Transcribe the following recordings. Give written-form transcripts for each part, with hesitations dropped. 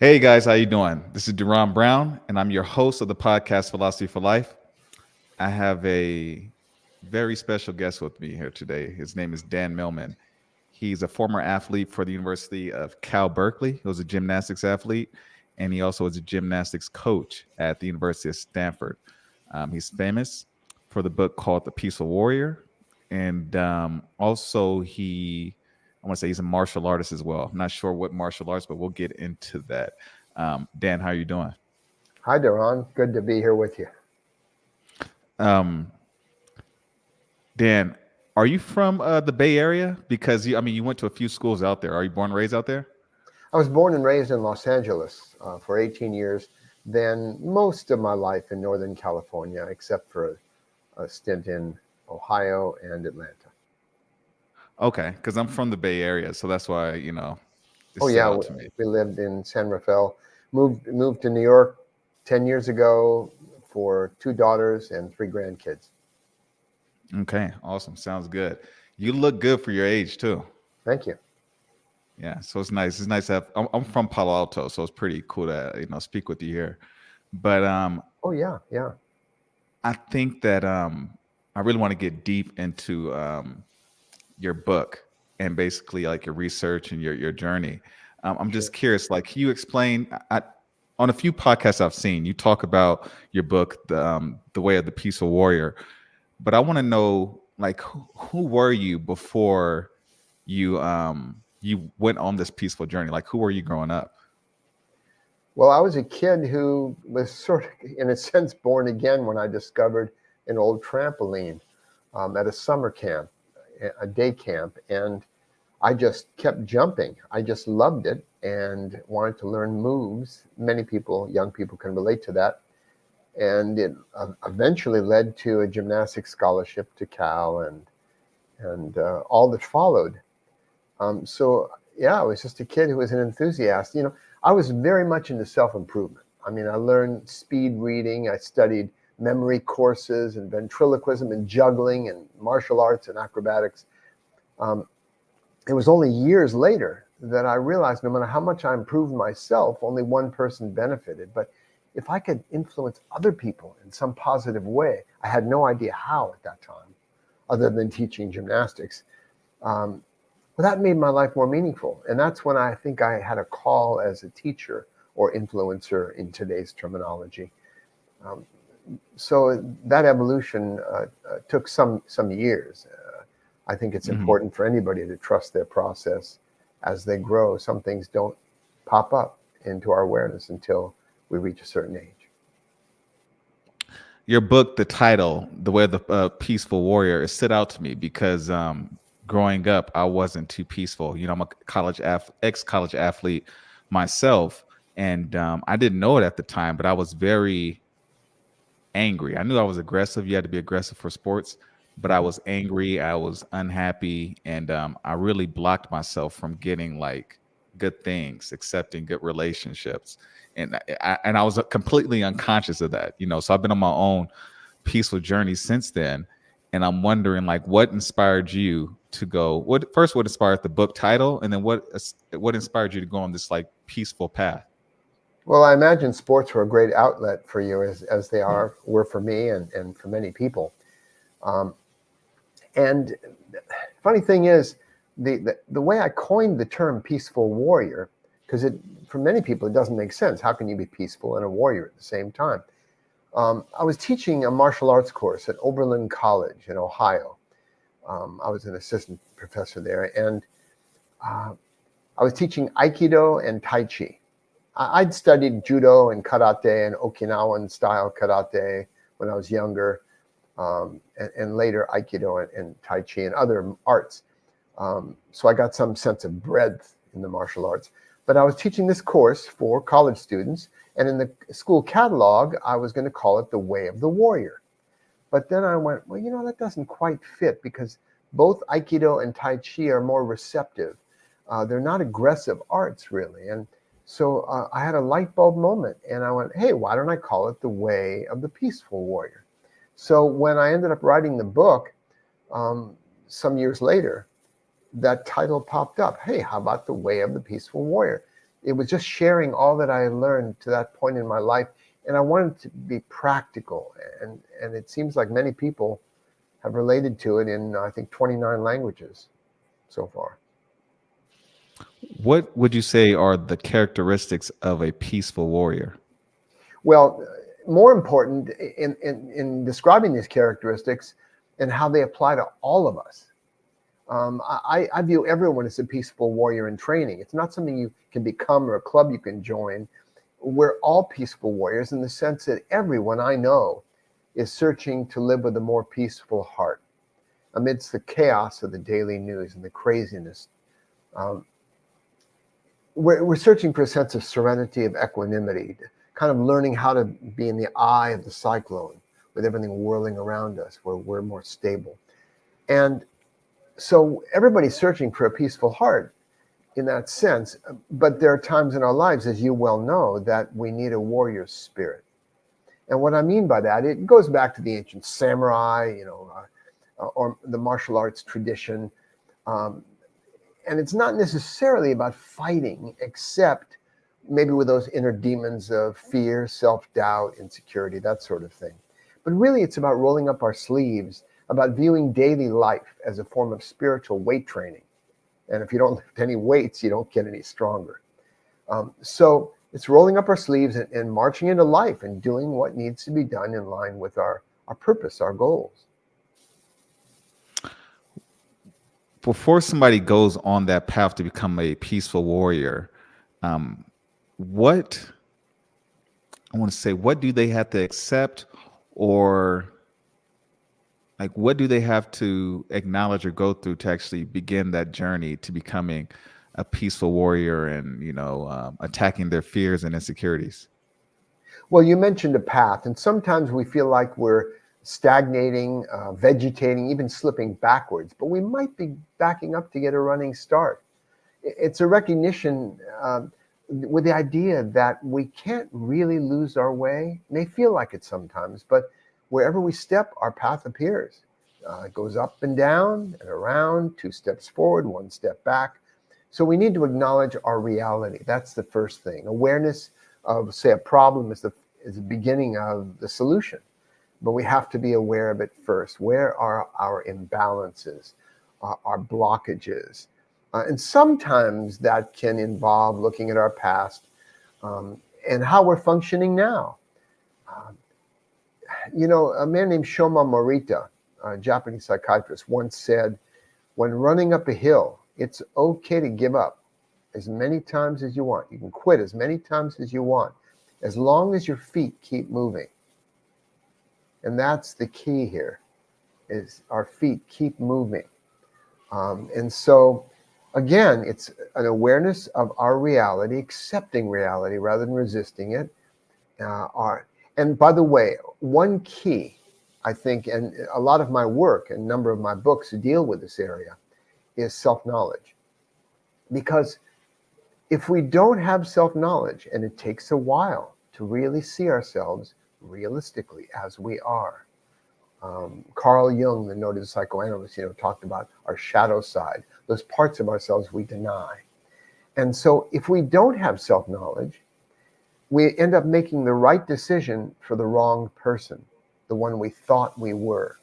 Hey guys, how you doing? This is Duran Brown, and I'm your host of the podcast Philosophy for Life. I have a very special guest with me here today. His name is Dan Millman. He's a former athlete for the University of Cal Berkeley. He was a gymnastics athlete, and he also is a gymnastics coach at the University of Stanford. He's famous for the book called The Peaceful Warrior, and also I want to say he's a martial artist as well. I'm not sure what martial arts, but we'll get into that. Dan, how are you doing? Hi, Duran. Good to be here with you. Um, Dan, are you from the Bay Area? Because you went to a few schools out there. Are you born and raised out there? I was born and raised in Los Angeles for 18 years, then most of my life in Northern California, except for a stint in Ohio and Atlanta. Okay, because I'm from the Bay Area, so that's why it Oh, stood yeah, out to me. we lived in San Rafael, moved to New York 10 years ago for two daughters and three grandkids. Okay, awesome. Sounds good. You look good for your age too. Thank you. Yeah, so it's nice. It's nice to have. I'm from Palo Alto, so it's pretty cool to speak with you here. But Oh, yeah, yeah. I think that I really want to get deep into your book and basically like your research and your journey. I'm Sure. just curious, like, can you explain? On a few podcasts I've seen, you talk about your book, the Way of the Peaceful Warrior. But I want to know, like, who were you before you went on this peaceful journey? Like, who were you growing up? Well, I was a kid who was sort of, in a sense, born again when I discovered an old trampoline at a summer camp, a day camp, and I just kept jumping. I just loved it and wanted to learn moves. Many people, young people, can relate to that. And it eventually led to a gymnastics scholarship to Cal and all that followed. So yeah, I was just a kid who was an enthusiast. I was very much into self-improvement. I mean, I learned speed reading. I studied memory courses and ventriloquism and juggling and martial arts and acrobatics. Um, it was only years later that I realized no matter how much I improved myself, only one person benefited. But if I could influence other people in some positive way, I had no idea how at that time, other than teaching gymnastics. Um, well, that made my life more meaningful. And that's when I think I had a call as a teacher or influencer in today's terminology. Um, so that evolution took some years. I think it's Hmm. important for anybody to trust their process as they grow. Some things don't pop up into our awareness until we reach a certain age. Your book, the title, "The Way of the Peaceful Warrior," it stood out to me because growing up, I wasn't too peaceful. I'm a ex-college athlete myself, and I didn't know it at the time, but I was very angry. I knew I was aggressive. You had to be aggressive for sports, but I Mhm. was angry. I was unhappy, and I really blocked myself from getting like good things, accepting good relationships, and I was completely unconscious of that. So I've been on my own peaceful journey since then, and I'm wondering like what inspired you to go. What inspired the book title, and then what inspired you to go on this like peaceful path? Well, I imagine sports were a great outlet for you as they were for me and for many people. Um, and funny thing is, the way I coined the term peaceful warrior, because for many people it doesn't make sense. How can you be peaceful and a warrior at the same time? I was teaching a martial arts course at Oberlin College in Ohio. I was an assistant professor there, and uh, I was teaching Aikido and Tai Chi. I'd studied judo and karate and Okinawan style karate when I was younger, and later Aikido and Tai Chi and other arts. So I got some sense of breadth in the martial arts. But I was teaching this course for college students, and in the school catalog, I was going to call it The Way of the Warrior. But then I went, well, that doesn't quite fit because both Aikido and Tai Chi are more receptive. They're not aggressive arts, really. And so I had a light bulb moment, and I went, hey, why don't I call it The Way of the Peaceful Warrior? So when I ended up writing the book some years later, that title popped up. Hey, how about The Way of the Peaceful Warrior? It was just sharing all that I had learned to that point in my life. And I wanted to be practical. And it seems like many people have related to it in, I think, 29 languages so far. What would you say are the characteristics of a peaceful warrior? Well, more important in describing these characteristics and how they apply to all of us. I view everyone as a peaceful warrior in training. It's not something you can become or a club you can join. We're all peaceful warriors in the sense that everyone I know is searching to live with a more peaceful heart amidst the chaos of the daily news and the craziness. Um, we're searching for a sense of serenity, of equanimity, kind of learning how to be in the eye of the cyclone with everything whirling around us, where we're more stable. And so everybody's searching for a peaceful heart in that sense. But there are times in our lives, as you well know, that we need a warrior spirit. And what I mean by that, it goes back to the ancient samurai, or the martial arts tradition. Um, and it's not necessarily about fighting, except maybe with those inner demons of fear, self-doubt, insecurity, that sort of thing. But really, it's about rolling up our sleeves, about viewing daily life as a form of spiritual weight training. And if you don't lift any weights, you don't get any stronger. So it's rolling up our sleeves and marching into life and doing what needs to be done in line with our purpose, our goals. Before somebody goes on that path to become a peaceful warrior, um, what I want to say, what do they have to accept, or like what do they have to acknowledge or go through to actually begin that journey to becoming a peaceful warrior and attacking their fears and insecurities? Well, you mentioned a path, and sometimes we feel like we're stagnating, vegetating, even slipping backwards, but we might be backing up to get a running start. It's a recognition with the idea that we can't really lose our way. It may feel like it sometimes, but wherever we step, our path appears. It goes up and down and around, 2 steps forward, 1 step back. So we need to acknowledge our reality. That's the first thing. Awareness of, say, a problem is the beginning of the solution. But we have to be aware of it first. Where are our imbalances, our blockages? And sometimes that can involve looking at our past and how we're functioning now. Um, a man named Shoma Morita, a Japanese psychiatrist, once said, when running up a hill, it's okay to give up as many times as you want. You can quit as many times as you want, as long as your feet keep moving. And that's the key here, is our feet keep moving. And so, again, it's an awareness of our reality, accepting reality rather than resisting it. And by the way, one key, I think, and a lot of my work and a number of my books deal with this area, is self-knowledge. Because if we don't have self-knowledge, and it takes a while to really see ourselves realistically as we are. Carl Jung, the noted psychoanalyst, talked about our shadow side, those parts of ourselves we deny. And so if we don't have self-knowledge, we end up making the right decision for the wrong person, the one we thought we were.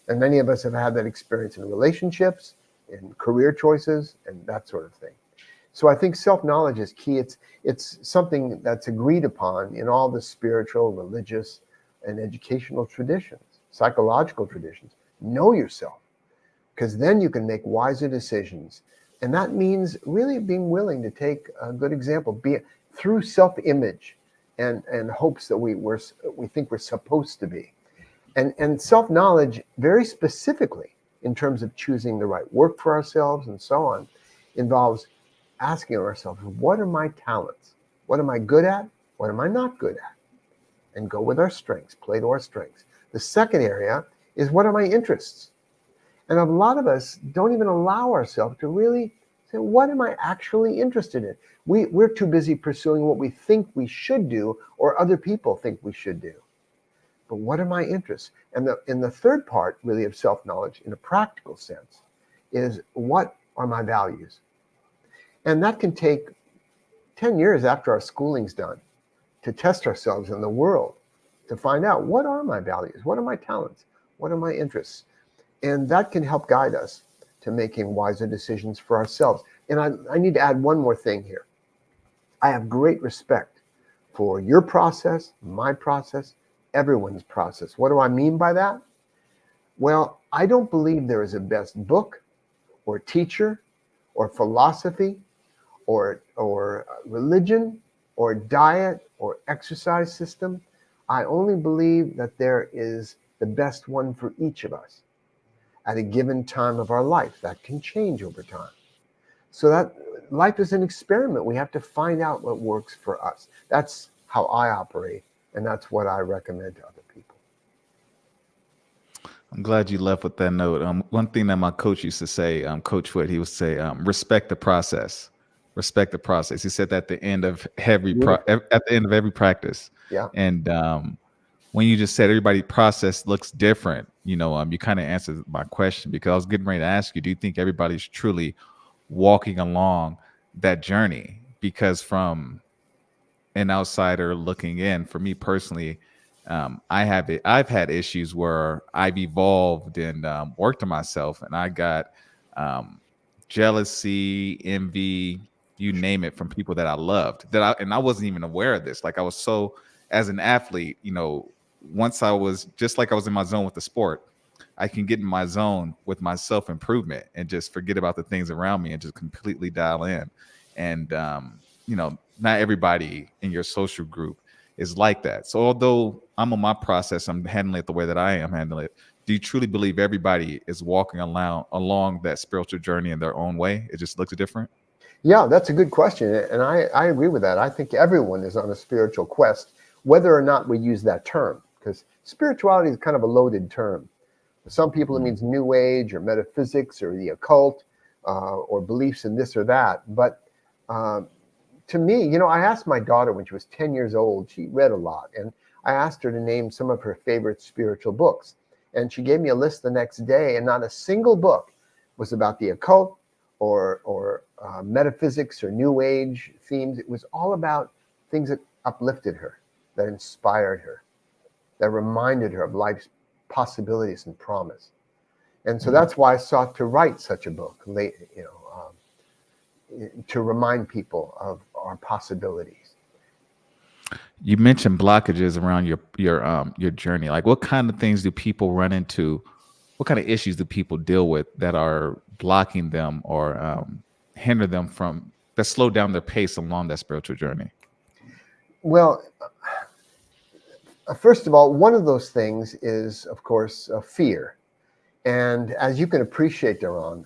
And many of us have had that experience in relationships, in career choices, and that sort of thing. So I think self-knowledge is key. It's something that's agreed upon in all the spiritual, religious, and educational traditions, psychological traditions. Know yourself, because then you can make wiser decisions. And that means really being willing to take a good example, be it through self-image and hopes that we think we're supposed to be. And self-knowledge, very specifically, in terms of choosing the right work for ourselves and so on, involves asking ourselves, what are my talents? What am I good at? What am I not good at? And go with our strengths, play to our strengths. The second area is, what are my interests? And a lot of us don't even allow ourselves to really say, what am I actually interested in? We're too busy pursuing what we think we should do or other people think we should do. But what are my interests? And the third part, really, of self-knowledge in a practical sense is, what are my values? And that can take 10 years after our schooling's done, to test ourselves in the world, to find out, what are my values? What are my talents? What are my interests? And that can help guide us to making wiser decisions for ourselves. And I need to add one more thing here. I have great respect for your process, my process, everyone's process. What do I mean by that? Well, I don't believe there is a best book or teacher or philosophy or religion or diet or exercise system. I only believe that there is the best one for each of us at a given time of our life. That can change over time. So that life is an experiment. We have to find out what works for us. That's how I operate, and that's what I recommend to other people. I'm glad you left with that note. One thing that my coach used to say, Coach Wood, he would say, respect the process. Respect the process. He said that at the end of Beautiful. at the end of every practice. Yeah. And when you just said everybody process looks different, you kind of answered my question, because I was getting ready to ask you, do you think everybody's truly walking along that journey? Because from an outsider looking in, for me personally, I've had issues where I've evolved and worked on myself, and I got um, jealousy, envy, you name it, from people that I loved, and I wasn't even aware of this. Like, I was so, as an athlete, once I was, just like I was in my zone with the sport, I can get in my zone with my self improvement and just forget about the things around me and just completely dial in. And not everybody in your social group is like that. So although I'm on my process, I'm handling it the way that I am handling it. Do you truly believe everybody is walking along that spiritual journey in their own way? It just looks different. Yeah, that's a good question. And I agree with that. I think everyone is on a spiritual quest, whether or not we use that term, because spirituality is kind of a loaded term. For some people, it Mm. means new age or metaphysics or the occult, or beliefs in this or that. But uh, to me, I asked my daughter when she was 10 years old, she read a lot, and I asked her to name some of her favorite spiritual books. And she gave me a list the next day, and not a single book was about the occult or metaphysics or new age themes. It was all about things that uplifted her, that inspired her, that reminded her of life's possibilities and promise. And so Mm. that's why I sought to write such a book, to remind people of our possibilities. You mentioned blockages around your journey. Like, what kind of things do people run into? What kind of issues do people deal with that are blocking them or hinder them from, that slow down their pace along that spiritual journey? Well, first of all, one of those things is, of course, fear. And as you can appreciate, Daron,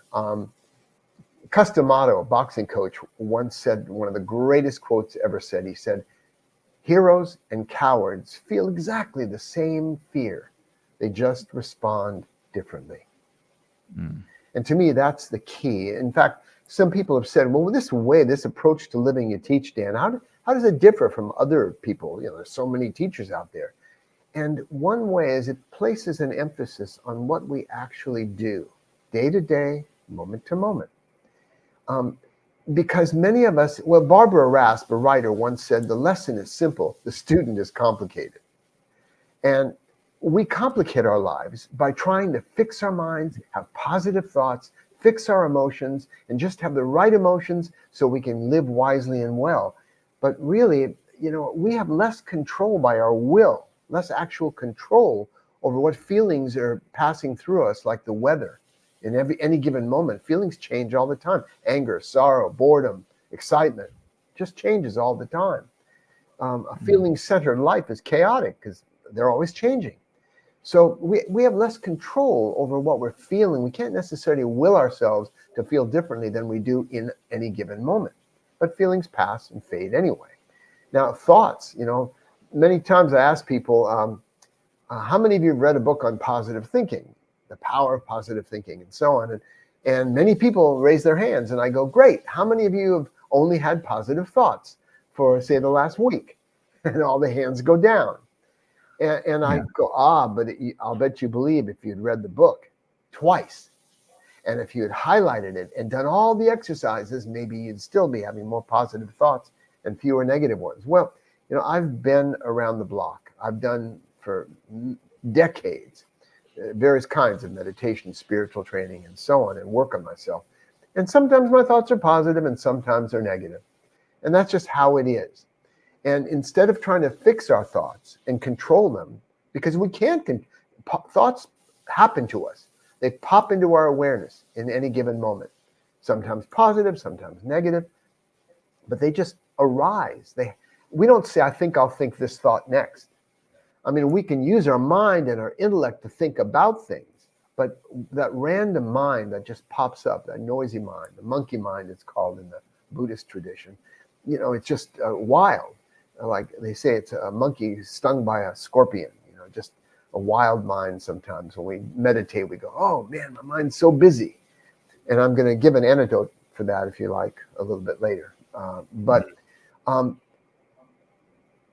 Customato, a boxing coach, once said one of the greatest quotes ever said. He said, "Heroes and cowards feel exactly the same fear. They just respond differently." Mm. And to me, that's the key. In fact, some people have said, well, this approach to living you teach, Dan, how does it differ from other people? There's so many teachers out there. And one way is it places an emphasis on what we actually do, day to day, moment to moment. Um, because many of us, well, Barbara Rasp, a writer, once said, the lesson is simple, the student is complicated. And we complicate our lives by trying to fix our minds, have positive thoughts, fix our emotions, and just have the right emotions so we can live wisely and well. But really, we have less control by our will, less actual control over what feelings are passing through us, like the weather. In any given moment, feelings change all the time. Anger, sorrow, boredom, excitement, just changes all the time. A Mm. feeling-centered life is chaotic because they're always changing. So we have less control over what we're feeling. We can't necessarily will ourselves to feel differently than we do in any given moment. But feelings pass and fade anyway. Now, thoughts, many times I ask people, how many of you have read a book on positive thinking, the power of positive thinking, and so on? And many people raise their hands, and I go, great. How many of you have only had positive thoughts for, say, the last week? And all the hands go down. And I Yeah. go, but I'll bet you believe if you'd read the book twice, and if you had highlighted it and done all the exercises, maybe you'd still be having more positive thoughts and fewer negative ones. Well, I've been around the block. I've done for decades various kinds of meditation, spiritual training, and so on, and work on myself. And sometimes my thoughts are positive and sometimes they're negative. And that's just how it is. And instead of trying to fix our thoughts and control them, because we can't, thoughts happen to us. They pop into our awareness in any given moment. Sometimes positive, sometimes negative, but they just arise. We don't say, I think I'll think this thought next. I mean, we can use our mind and our intellect to think about things, but that random mind that just pops up, that noisy mind, the monkey mind it's called in the Buddhist tradition, it's just wild. Like they say, it's a monkey stung by a scorpion, just a wild mind sometimes. When we meditate, we go, oh man, my mind's so busy. And I'm going to give an anecdote for that, if you like, a little bit later.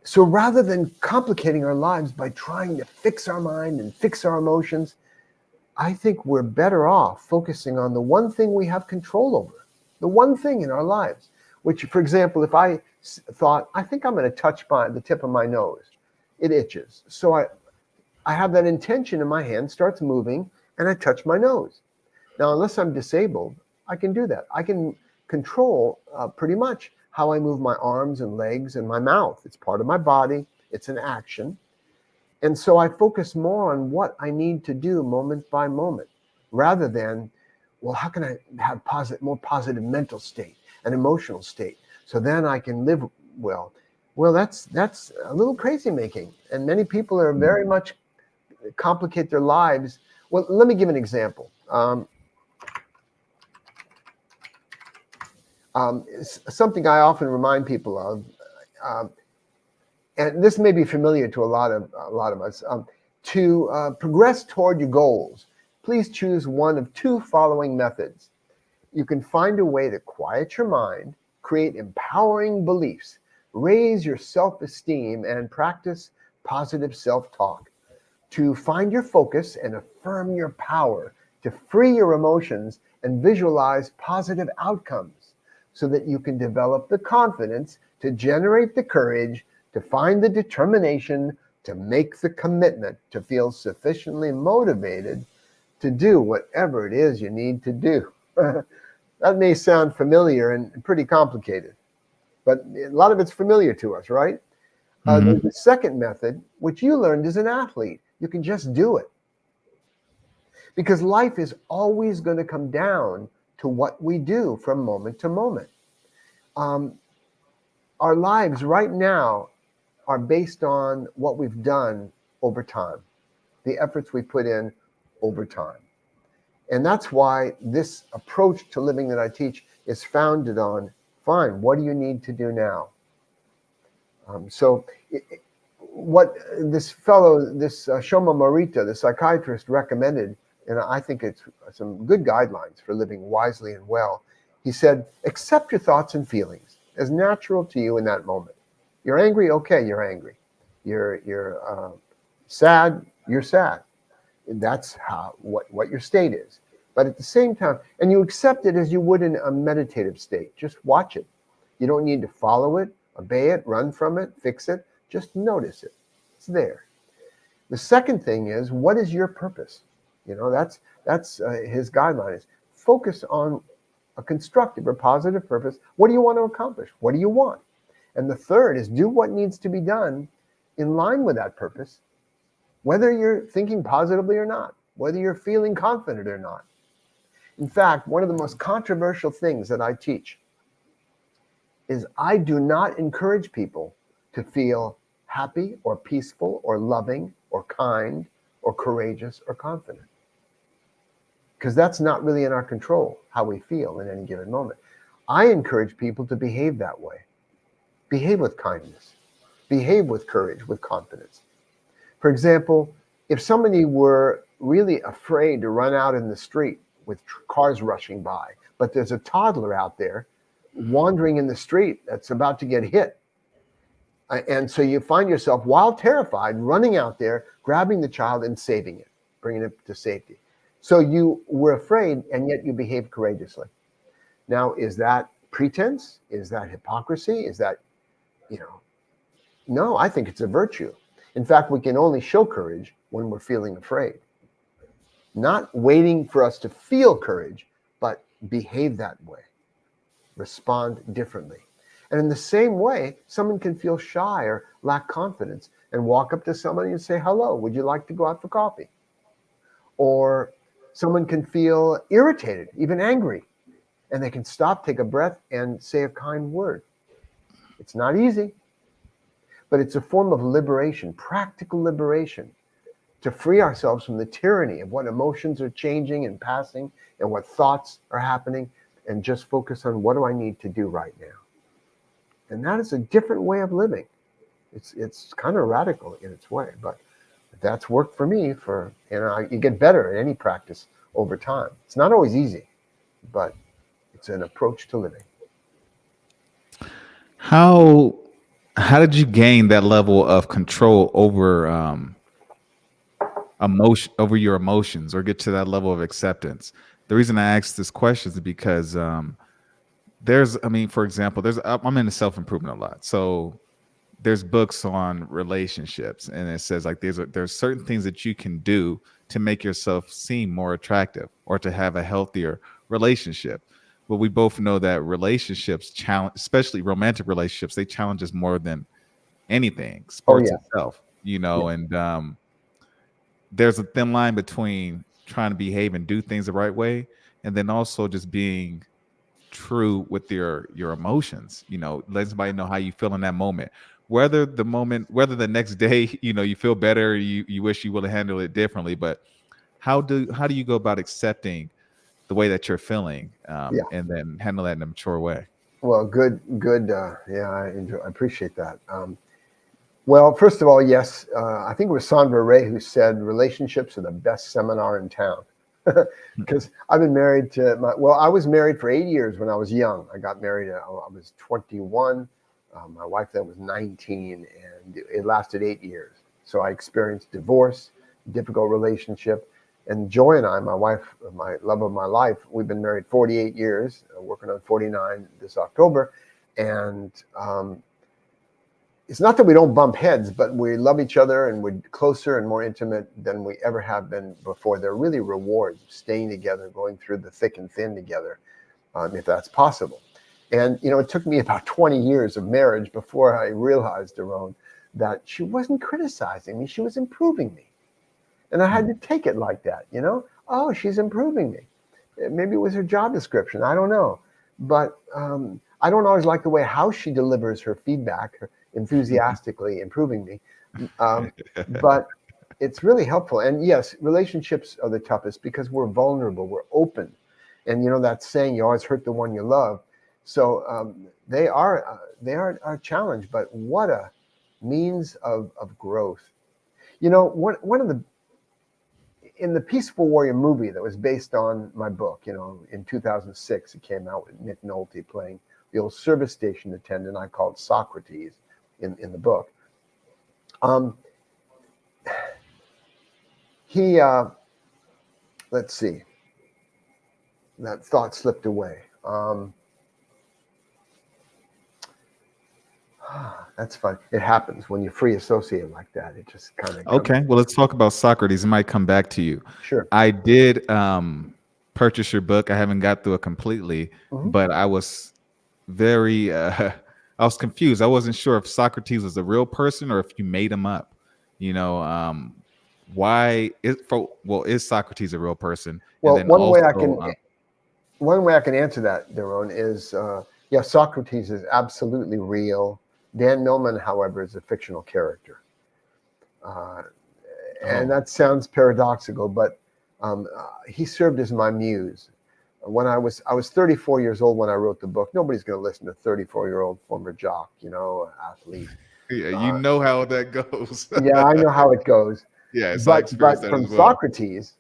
So rather than complicating our lives by trying to fix our mind and fix our emotions, I think we're better off focusing on the one thing we have control over, the one thing in our lives, which, for example, if I thought, I think I'm going to touch the tip of my nose, it itches. So I have that intention in my hand, starts moving, and I touch my nose. Now, unless I'm disabled, I can do that. I can control pretty much how I move my arms and legs and my mouth. It's part of my body. It's an action. And so I focus more on what I need to do moment by moment, rather than, well, how can I have more positive mental state and emotional state so then I can live well? Well, that's a little crazy making. And many people are very much complicate their lives. Well, let me give an example. Something I often remind people of, and this may be familiar to a lot of us. To progress toward your goals, please choose one of two following methods. You can find a way to quiet your mind, create empowering beliefs, raise your self-esteem, and practice positive self-talk. To find your focus and affirm your power, to free your emotions and visualize positive outcomes, so that you can develop the confidence to generate the courage, to find the determination, to make the commitment, to feel sufficiently motivated to do whatever it is you need to do. That may sound familiar and pretty complicated, but a lot of it's familiar to us, right? There's the second method, which you learned as an athlete. You can just do it. Because life is always going to come down to what we do from moment to moment. Our lives right now are based on what we've done over time, the efforts we put in over time. And that's why this approach to living that I teach is founded on, fine, what do you need to do now? What this fellow, Shoma Morita, the psychiatrist, recommended, and I think it's some good guidelines for living wisely and well. He said, accept your thoughts and feelings as natural to you in that moment. You're angry, okay, you're angry. You're sad, you're sad. That's what your state is. But at the same time, and you accept it as you would in a meditative state. Just watch it. You don't need to follow it, obey it, run from it, fix it. Just notice it. It's there. The second thing is, what is your purpose? That's his guideline is focus on a constructive or positive purpose. What do you want to accomplish? What do you want? And the third is do what needs to be done in line with that purpose, whether you're thinking positively or not, whether you're feeling confident or not. In fact, one of the most controversial things that I teach is I do not encourage people to feel happy or peaceful or loving or kind or courageous or confident. Because that's not really in our control, how we feel in any given moment. I encourage people to behave that way. Behave with kindness. Behave with courage, with confidence. For example, if somebody were really afraid to run out in the street with cars rushing by, but there's a toddler out there wandering in the street that's about to get hit, and so you find yourself, while terrified, running out there, grabbing the child and saving it, bringing it to safety. So you were afraid, and yet you behaved courageously. Now, is that pretense? Is that hypocrisy? Is that you know, no, I think it's a virtue. In fact, we can only show courage when we're feeling afraid. Not waiting for us to feel courage, but behave that way, respond differently. And in the same way, someone can feel shy or lack confidence and walk up to somebody and say, hello, would you like to go out for coffee? Or someone can feel irritated, even angry, and they can stop, take a breath, and say a kind word. It's not easy, but it's a form of liberation, practical liberation, to free ourselves from the tyranny of what emotions are changing and passing and what thoughts are happening, and just focus on what do I need to do right now. And that is a different way of living. It's kind of radical in its way, but that's worked for me. You get better at any practice over time. It's not always easy, but it's an approach to living. How how did you gain that level of control over over your emotions, or get to that level of acceptance? The reason I asked this question is because I mean, for example, I'm into self improvement a lot, so there's books on relationships, and it says like there's certain things that you can do to make yourself seem more attractive or to have a healthier relationship. But we both know that relationships challenge, especially romantic relationships, they challenge us more than anything, Oh, sports yeah. itself, Yeah. and there's a thin line between trying to behave and do things the right way, and then also just being true with your emotions. Let somebody know how you feel in that moment, whether the next day you feel better, you wish you would have handled it differently. But how do you go about accepting the way that you're feeling, Yeah. and then handle that in a mature way? Well, good. Yeah, I appreciate that. Well, first of all, yes, I think it was Sandra Ray who said relationships are the best seminar in town. Because I've been married I was married for 8 years when I was young. I got married, I was 21. My wife then was 19, and it lasted 8 years. So I experienced divorce, difficult relationship. And Joy and I, my wife, my love of my life, we've been married 48 years, working on 49 this October. And it's not that we don't bump heads, but we love each other and we're closer and more intimate than we ever have been before. There are really rewards of staying together, going through the thick and thin together, if that's possible. And, it took me about 20 years of marriage before I realized, Daron, that she wasn't criticizing me. She was improving me. And I had to take it like that, Oh, she's improving me. Maybe it was her job description. I don't know. But I don't always like the way how she delivers her feedback, enthusiastically improving me. But it's really helpful. And yes, relationships are the toughest because we're vulnerable, we're open. And that saying, you always hurt the one you love. So they are a challenge, but what a means of growth. One of the in the Peaceful Warrior movie that was based on my book, in 2006, it came out with Nick Nolte playing the old service station attendant I called Socrates in the book. He, let's see, that thought slipped away. That's fun. It happens when you free associate like that. It just kind of Okay, well, let's talk about Socrates. It might come back to you. Sure. I did purchase your book. I haven't got through it completely, Mm-hmm. but I was very I was confused. I wasn't sure if Socrates was a real person or if you made him up. Why is Socrates a real person? And Well, then also one way I can answer that, Daron, is Socrates is absolutely real. Dan Millman, however, is a fictional character. And that sounds paradoxical, but he served as my muse. When I was 34 years old when I wrote the book. Nobody's going to listen to 34-year-old former jock, athlete. yeah, you know how that goes. Yeah, I know how it goes. Yes, I But experienced that from as well. Socrates,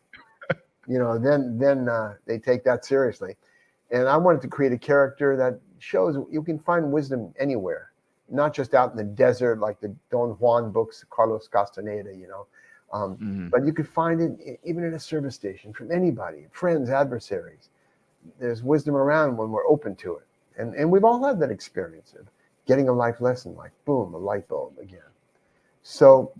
then they take that seriously. And I wanted to create a character that shows you can find wisdom anywhere, not just out in the desert like the Don Juan books, Carlos Castaneda, but you could find it even in a service station from anybody, friends, adversaries. There's wisdom around when we're open to it. And we've all had that experience of getting a life lesson, like boom, a light bulb again. So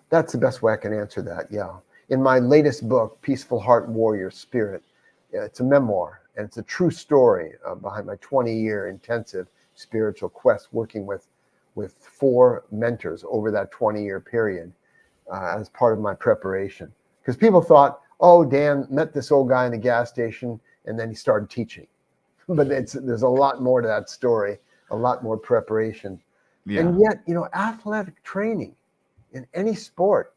that's the best way I can answer that. Yeah. In my latest book, Peaceful Heart Warrior Spirit, it's a memoir and it's a true story behind my 20-year intensive spiritual quest, working with 4 mentors over that 20-year period as part of my preparation. Because people thought, oh, Dan met this old guy in the gas station and then he started teaching. But there's a lot more to that story, a lot more preparation. Yeah. And yet, athletic training in any sport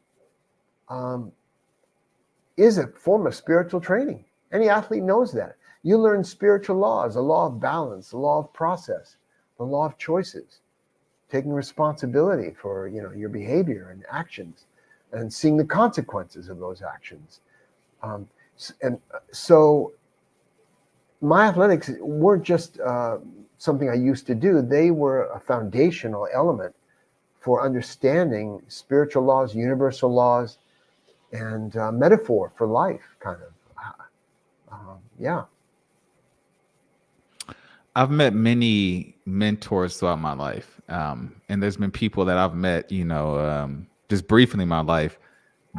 is a form of spiritual training. Any athlete knows that. You learn spiritual laws, the law of balance, the law of process, the law of choices, taking responsibility for your behavior and actions, and seeing the consequences of those actions. And so my athletics weren't just something I used to do. They were a foundational element for understanding spiritual laws, universal laws, and metaphor for life, kind of. Yeah. I've met many mentors throughout my life. And there's been people that I've met, just briefly in my life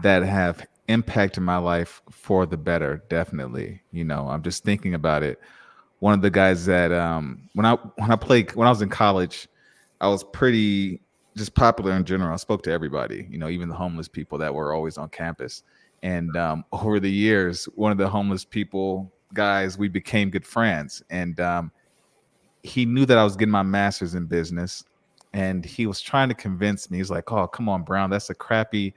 that have impacted my life for the better. Definitely. I'm just thinking about it. One of the guys that when I was in college, I was pretty just popular in general. I spoke to everybody, even the homeless people that were always on campus. And over the years, one of the homeless people guys, we became good friends. And he knew that I was getting my master's in business, and he was trying to convince me. He's like, "Oh, come on, Brown, that's a crappy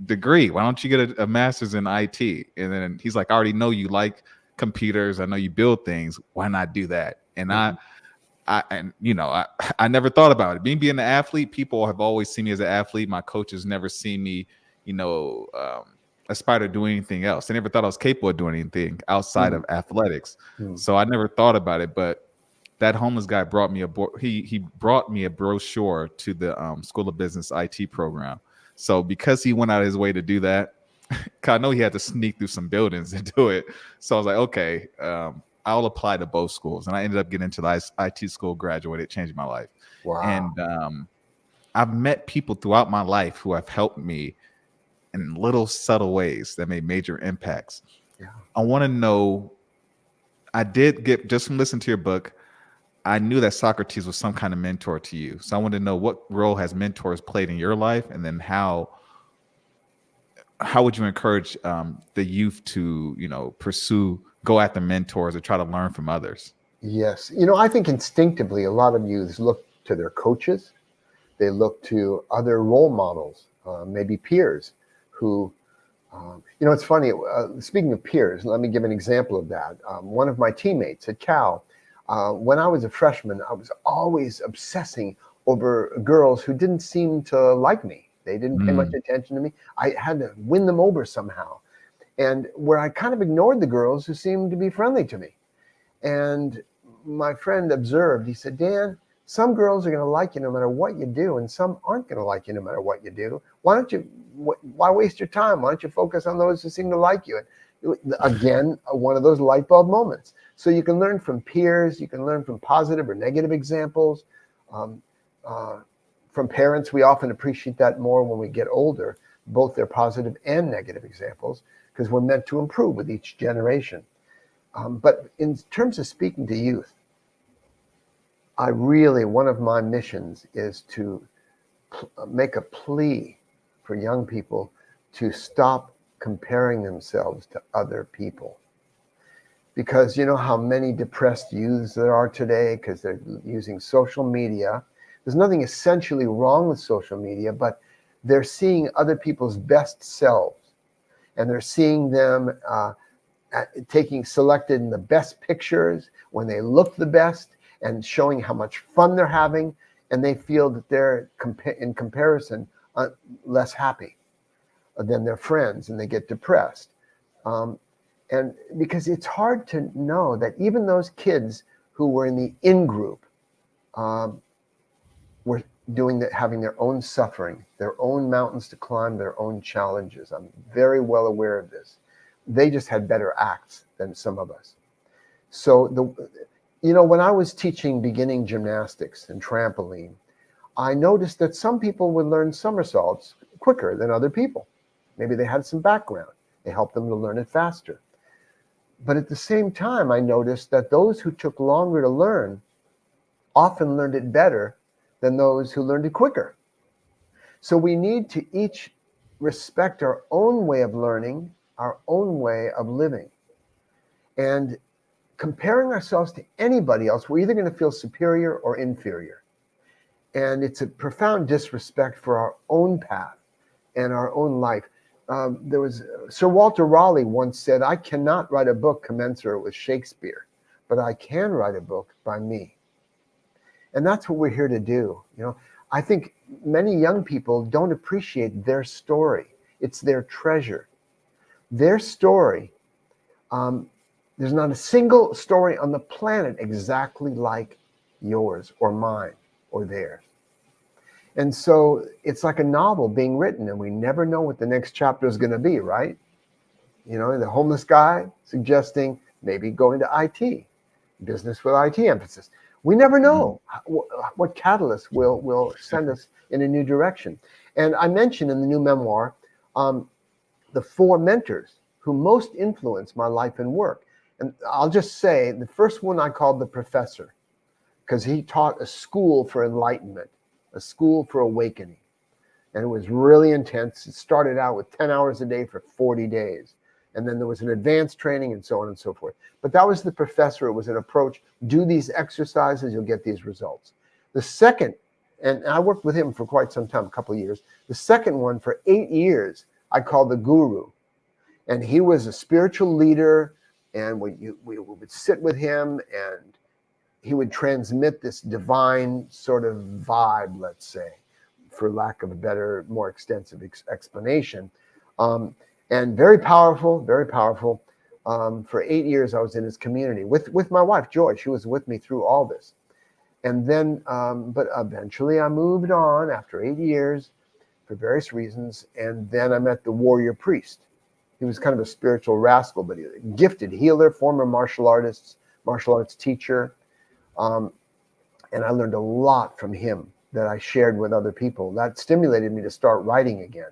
degree. Why don't you get a master's in IT?" And then he's like, "I already know you like computers. I know you build things. Why not do that?" And I never thought about it. Me being an athlete, people have always seen me as an athlete. My coaches never seen me, aspire to do anything else. They never thought I was capable of doing anything outside of athletics. So I never thought about it. But that homeless guy brought me he brought me a brochure to the School of Business IT program. So because he went out of his way to do that, I know he had to sneak through some buildings to do it. So I was like, okay, I'll apply to both schools. And I ended up getting into the IT school, graduated, changed my life. Wow. And I've met people throughout my life who have helped me in little subtle ways that made major impacts. Yeah. I want to know, I did get, just from listening to your book, I knew that Socrates was some kind of mentor to you. So I wanted to know, what role has mentors played in your life? And then how would you encourage the youth to, go after mentors or try to learn from others? Yes. I think instinctively a lot of youths look to their coaches. They look to other role models, maybe peers who, it's funny. Speaking of peers, let me give an example of that. One of my teammates at Cal, when I was a freshman, I was always obsessing over girls who didn't seem to like me. They didn't pay much attention to me. I had to win them over somehow. And where I kind of ignored the girls who seemed to be friendly to me. And my friend observed, he said, Dan, some girls are going to like you no matter what you do, and some aren't going to like you no matter what you do. Why waste your time? Why don't you focus on those who seem to like you? Again, one of those light bulb moments. So you can learn from peers, you can learn from positive or negative examples. From parents, we often appreciate that more when we get older, both their positive and negative examples, because we're meant to improve with each generation. But in terms of speaking to youth, one of my missions is to make a plea for young people to stop comparing themselves to other people. Because you know how many depressed youths there are today because they're using social media. There's nothing essentially wrong with social media, but they're seeing other people's best selves, and they're seeing them selected in the best pictures when they look the best and showing how much fun they're having, and they feel that they're in comparison less happy than their friends, and they get depressed. And because it's hard to know that even those kids who were in the in group were having their own suffering, their own mountains to climb, their own challenges. I'm very well aware of this. They just had better acts than some of us. So When I was teaching beginning gymnastics and trampoline, I noticed that some people would learn somersaults quicker than other people. Maybe they had some background. It helped them to learn it faster. But at the same time, I noticed that those who took longer to learn often learned it better than those who learned it quicker. So we need to each respect our own way of learning, our own way of living. And comparing ourselves to anybody else, we're either going to feel superior or inferior. And it's a profound disrespect for our own path and our own life. There was Sir Walter Raleigh once said, "I cannot write a book commensurate with Shakespeare, but I can write a book by me." And that's what we're here to do. I think many young people don't appreciate their story. It's their treasure. Their story, there's not a single story on the planet exactly like yours or mine or theirs. And so it's like a novel being written, and we never know what the next chapter is going to be, right? The homeless guy suggesting maybe going to IT, business with IT emphasis. We never know what catalyst will send us in a new direction. And I mentioned in the new memoir the 4 mentors who most influenced my life and work. And I'll just say the first one I called the professor, because he taught a school for enlightenment, a school for awakening. And it was really intense. It started out with 10 hours a day for 40 days. And then there was an advanced training and so on and so forth. But that was the professor. It was an approach. Do these exercises, you'll get these results. The second, and I worked with him for quite some time, a couple of years. The second one, for 8 years, I called the guru. And he was a spiritual leader. And we would sit with him, and he would transmit this divine sort of vibe, let's say, for lack of a better, more extensive explanation. And very powerful, very powerful. For 8 years, I was in his community with my wife, Joy. She was with me through all this. And then, but eventually I moved on after 8 years for various reasons. And then I met the warrior priest. He was kind of a spiritual rascal, but he was a gifted healer, former martial arts teacher. And I learned a lot from him that I shared with other people. That stimulated me to start writing again.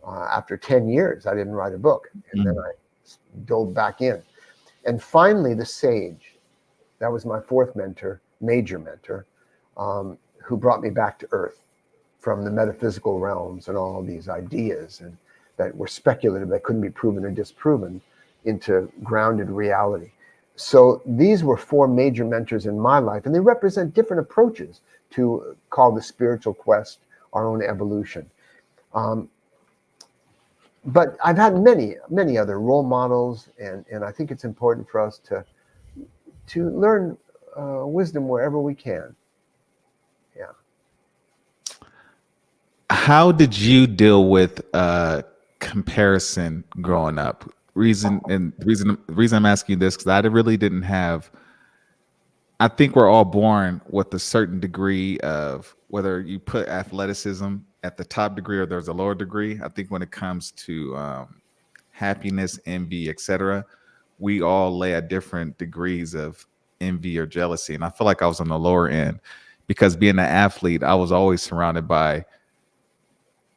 After 10 years, I didn't write a book. And then I dove back in. And finally, the sage. That was my 4th mentor, major mentor, who brought me back to earth from the metaphysical realms and all these ideas and that were speculative, that couldn't be proven or disproven, into grounded reality. So these were 4 major mentors in my life, and they represent different approaches to call the spiritual quest our own evolution. But I've had many, many other role models, and I think it's important for us to learn wisdom wherever we can. Yeah. How did you deal with comparison growing up? The reason I'm asking you this, because I really didn't have. I think we're all born with a certain degree of, whether you put athleticism at the top degree or there's a lower degree. I think when it comes to happiness, envy, etc., we all lay at different degrees of envy or jealousy. And I feel like I was on the lower end because being an athlete, I was always surrounded by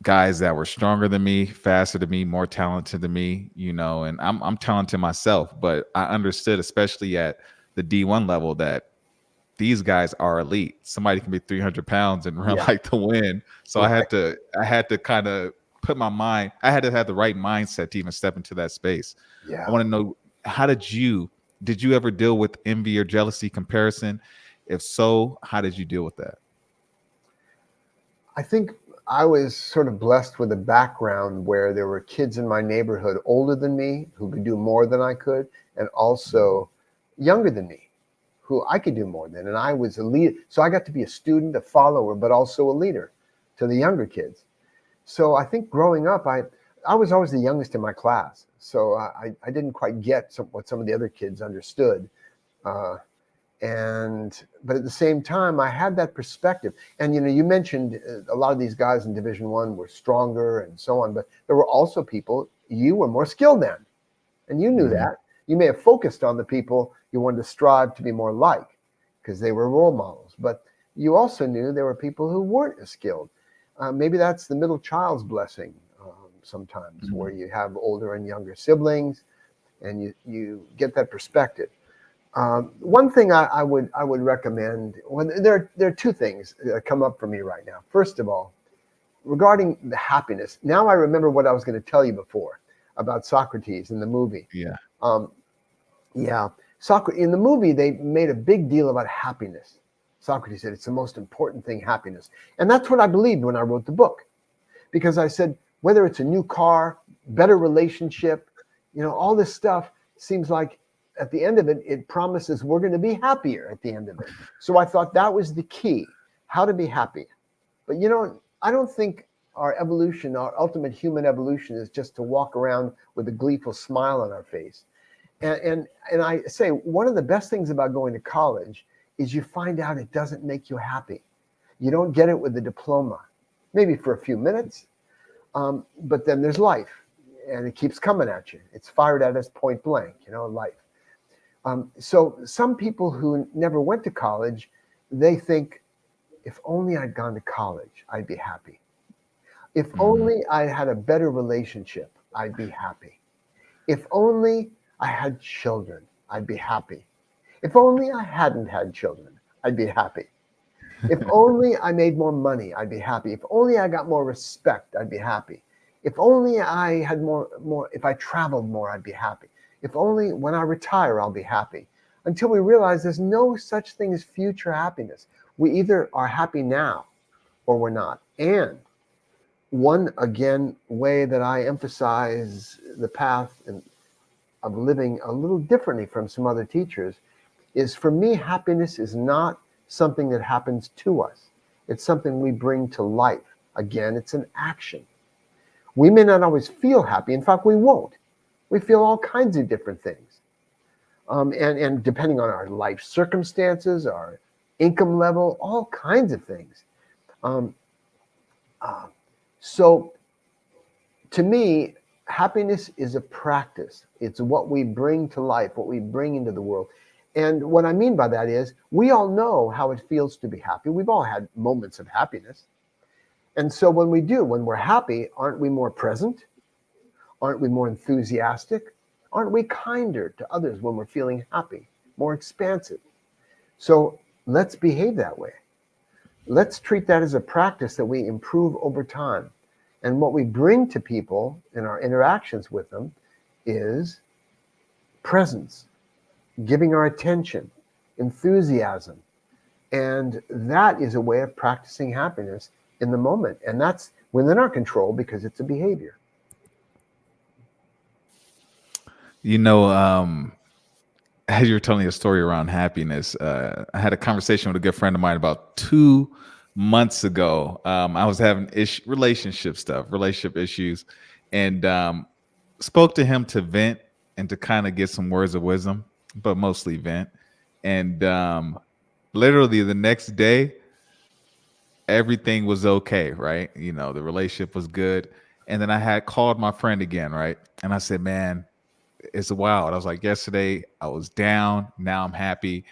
guys that were stronger than me, faster than me, more talented than me, and I'm talented myself, but I understood, especially at the D1 level, that these guys are elite. Somebody can be 300 pounds and run like the wind. So Right. I had to kind of put my mind, I had to have the right mindset to even step into that space. Yeah. I want to know, did you ever deal with envy or jealousy, comparison? If so, how did you deal with that? I think I was sort of blessed with a background where there were kids in my neighborhood older than me who could do more than I could, and also younger than me who I could do more than. And I was a leader. So I got to be a student, a follower, but also a leader to the younger kids. So I think growing up, I was always the youngest in my class. So I didn't quite get what some of the other kids understood. But at the same time, I had that perspective. And you mentioned a lot of these guys in Division I were stronger and so on, but there were also people you were more skilled than, and you knew that. You may have focused on the people you wanted to strive to be more like because they were role models, but you also knew there were people who weren't as skilled. Maybe that's the middle child's blessing sometimes, where you have older and younger siblings, and you get that perspective. One thing I would recommend. Well, there are two things that come up for me right now. First of all, regarding the happiness. Now I remember what I was going to tell you before about Socrates in the movie. Yeah. Yeah, Socrates in the movie, they made a big deal about happiness. Socrates said it's the most important thing, happiness, and that's what I believed when I wrote the book, because I said whether it's a new car, better relationship, all this stuff seems like at the end of it, it promises we're going to be happier at the end of it. So I thought that was the key, how to be happy. But I don't think our evolution, our ultimate human evolution, is just to walk around with a gleeful smile on our face. And I say one of the best things about going to college is you find out it doesn't make you happy. You don't get it with the diploma, maybe for a few minutes, but then there's life, and it keeps coming at you. It's fired at us point blank, life. So some people who never went to college, they think, if only I'd gone to college, I'd be happy. If only I had a better relationship, I'd be happy. If only I had children, I'd be happy. If only I hadn't had children, I'd be happy. If only I made more money, I'd be happy. If only I got more respect, I'd be happy. If only I had more, if I traveled more, I'd be happy. If only when I retire, I'll be happy. Until we realize there's no such thing as future happiness. We either are happy now or we're not. And one, again, way that I emphasize the path of living a little differently from some other teachers is, for me, happiness is not something that happens to us. It's something we bring to life. Again, it's an action. We may not always feel happy. In fact, we won't. We feel all kinds of different things. And depending on our life circumstances, our income level, all kinds of things. So to me, happiness is a practice. It's what we bring to life, what we bring into the world. And what I mean by that is, we all know how it feels to be happy. We've all had moments of happiness. And so when we're happy, aren't we more present? Aren't we more enthusiastic? Aren't we kinder to others when we're feeling happy, more expansive? So let's behave that way. Let's treat that as a practice that we improve over time. And what we bring to people in our interactions with them is presence, giving our attention, enthusiasm. And that is a way of practicing happiness in the moment. And that's within our control because it's a behavior. As you were telling a story around happiness, I had a conversation with a good friend of mine about 2 months ago. I was having relationship issues, and spoke to him to vent and to kind of get some words of wisdom, but mostly vent. And literally the next day, everything was okay, right? The relationship was good. And then I had called my friend again, right? And I said, man, it's wild. I was like, yesterday I was down, now I'm happy.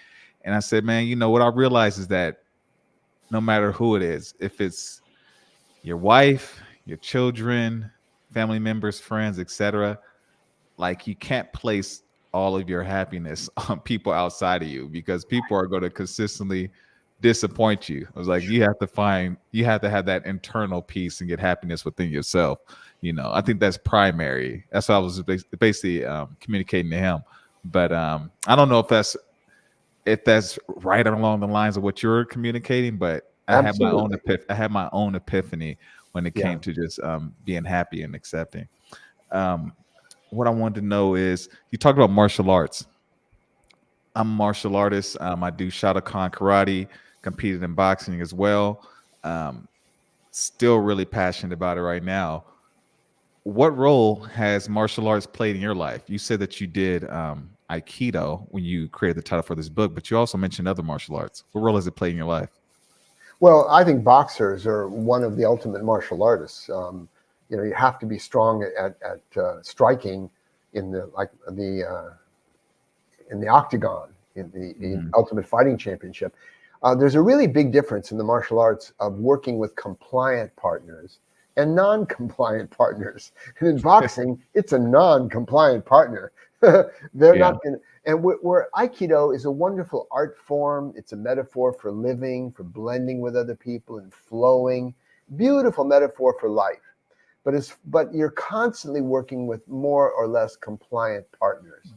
And I said, man, what I realized is that no matter who it is, if it's your wife, your children, family members, friends, etc., like, you can't place all of your happiness on people outside of you, because people are going to consistently disappoint you. I was like, you have to have that internal peace and get happiness within yourself. I think that's primary. That's what I was basically communicating to him. But I don't know if that's right along the lines of what you're communicating, but I had my own epiphany when it came to just being happy and accepting. What I wanted to know is, you talked about martial arts. I'm a martial artist. I do Shotokan karate, competed in boxing as well. Still really passionate about it right now. What role has martial arts played in your life? You said that you did Aikido when you created the title for this book, but you also mentioned other martial arts. What role has it played in your life? Well, I think boxers are one of the ultimate martial artists. You have to be strong at striking in the in the octagon, in the Mhm. Ultimate Fighting Championship. There's a really big difference in the martial arts of working with compliant partners and non-compliant partners. And in boxing, it's a non-compliant partner. They're Yeah. not going to. And where Aikido is a wonderful art form, it's a metaphor for living, for blending with other people and flowing. Beautiful metaphor for life. But you're constantly working with more or less compliant partners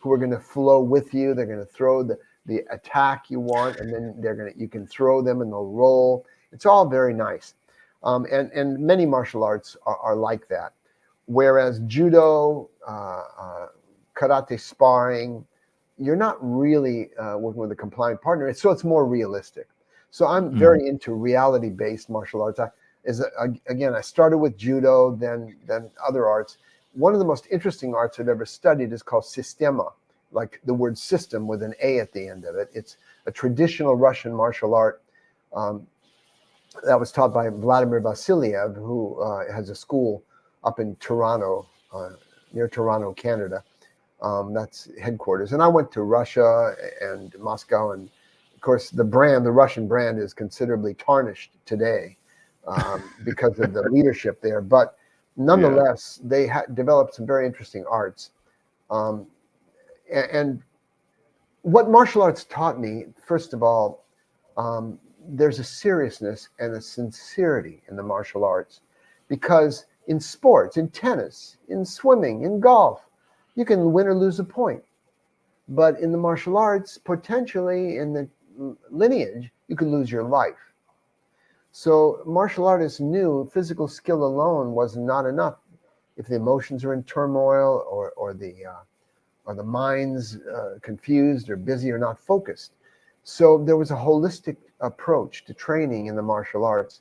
who are going to flow with you. They're going to throw the attack you want, and then you can throw them and they'll roll. It's all very nice. And many martial arts are like that. Whereas judo, karate sparring, you're not really working with a compliant partner. So it's more realistic. So I'm Mhm. very into reality-based martial arts. Again, I started with judo, then other arts. One of the most interesting arts I've ever studied is called sistema, like the word system with an A at the end of it. It's a traditional Russian martial art that was taught by Vladimir Vasiliev, who has a school up in Toronto, near Toronto, Canada. That's headquarters. And I went to Russia and Moscow, and of course the Russian brand is considerably tarnished today because of the leadership there. But Yeah. nonetheless, they developed some very interesting arts. Um, and what martial arts taught me, first of all, there's a seriousness and a sincerity in the martial arts, because in sports, in tennis, in swimming, in golf, you can win or lose a point. But in the martial arts, potentially in the lineage, you could lose your life. So martial artists knew physical skill alone was not enough. If the emotions are in turmoil, or the mind's confused or busy or not focused. So there was a holistic approach to training in the martial arts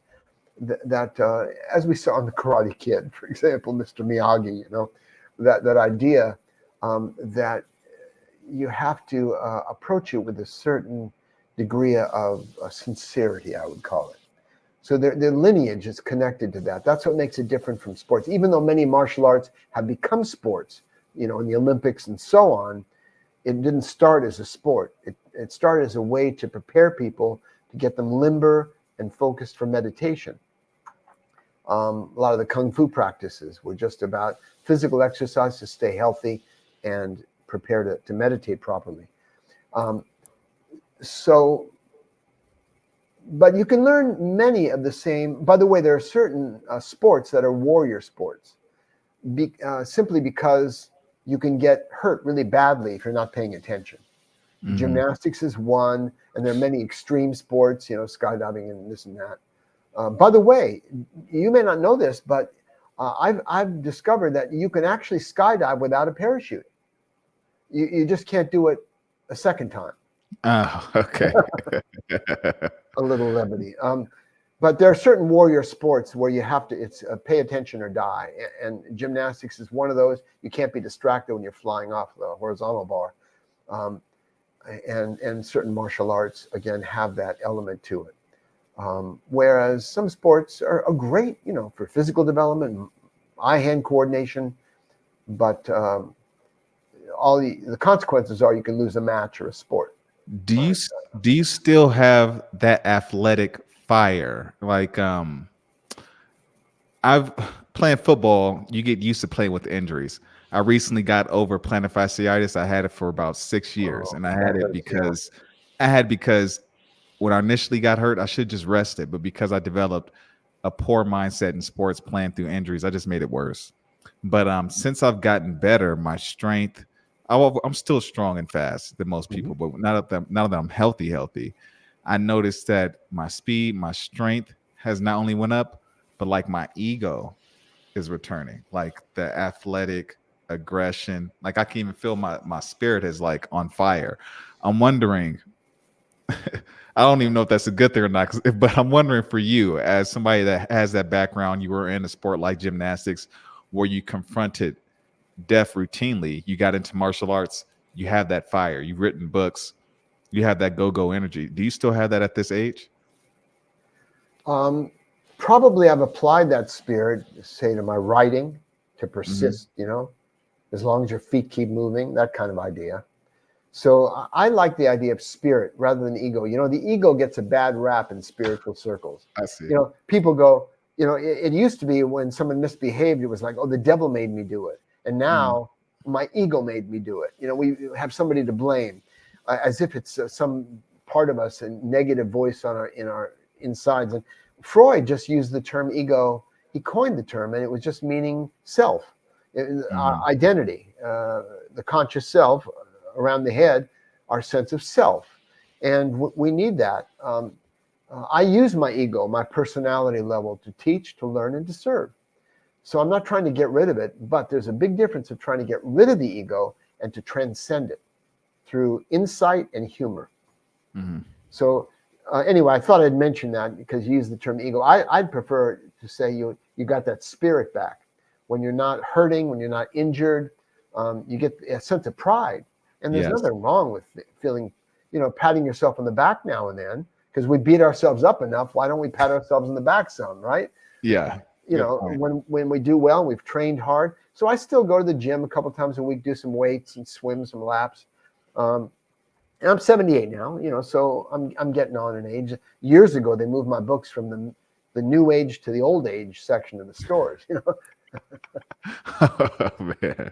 that as we saw in the Karate Kid, for example, Mr. Miyagi, that idea that you have to approach it with a certain degree of sincerity, I would call it. So their lineage is connected to that. That's what makes it different from sports. Even though many martial arts have become sports, in the Olympics and so on, it didn't start as a sport. It started as a way to prepare people, to get them limber and focused for meditation. A lot of the kung fu practices were just about physical exercise to stay healthy and prepare to meditate properly. Um, so, but you can learn many of the same. By the way, there are certain sports that are warrior sports, simply because you can get hurt really badly if you're not paying attention. Mhm. Gymnastics is one, and there are many extreme sports, skydiving and this and that. By the way, you may not know this, but I've discovered that you can actually skydive without a parachute. You just can't do it a second time. Oh, okay. A little levity. But there are certain warrior sports where you have to, it's pay attention or die. And gymnastics is one of those. You can't be distracted when you're flying off the horizontal bar. Um, and certain martial arts, again, have that element to it. Whereas some sports are great, for physical development, eye-hand coordination, but all the consequences are you can lose a match or a sport. Do you do you still have that athletic fire? Like I've playing football, you get used to playing with injuries. I recently got over plantar fasciitis. I had it for about 6 years, Oh, and I that had it hurts, yeah. because when I initially got hurt, I should just rest it, but because I developed a poor mindset in sports playing through injuries, I just made it worse. But since I've gotten better, my strength, I'm still strong and fast than most Mhm. people, but now that I'm healthy, I noticed that my speed, my strength has not only went up, but like my ego is returning, like the athletic aggression. Like I can even feel my spirit is like on fire. I'm wondering, I don't even know if that's a good thing or not, but I'm wondering for you, as somebody that has that background, you were in a sport like gymnastics where you confronted death routinely, you got into martial arts, you have that fire, you've written books, you have that go energy. Do you still have that at this age? Um, Probably I've applied that spirit, say, to my writing, to Hmm. persist, as long as your feet keep moving, that kind of idea. So I like the idea of spirit rather than ego. The ego gets a bad rap in spiritual circles. I see. People go, it used to be when someone misbehaved, it was like, oh, the devil made me do it. And now my ego made me do it. We have somebody to blame, as if it's some part of us, a negative voice in our insides. And Freud just used the term ego. He coined the term, and it was just meaning self, identity, the conscious self around the head, our sense of self. And we need that. I use my ego, my personality level, to teach, to learn, and to serve. So I'm not trying to get rid of it, but there's a big difference of trying to get rid of the ego and to transcend it through insight and humor. So anyway, I thought I'd mention that because you use the term ego. I'd prefer to say you got that spirit back. When you're not hurting, when you're not injured, you get a sense of pride. And there's nothing wrong with feeling, patting yourself on the back now and then, because we beat ourselves up enough. Why don't we pat ourselves on the back some, right? Yeah. When we do well, we've trained hard. So I still go to the gym a couple times a week, do some weights and swim some laps. And I'm 78 now, so I'm getting on in age. Years ago, they moved my books from the new age to the old age section of the stores, Oh, man.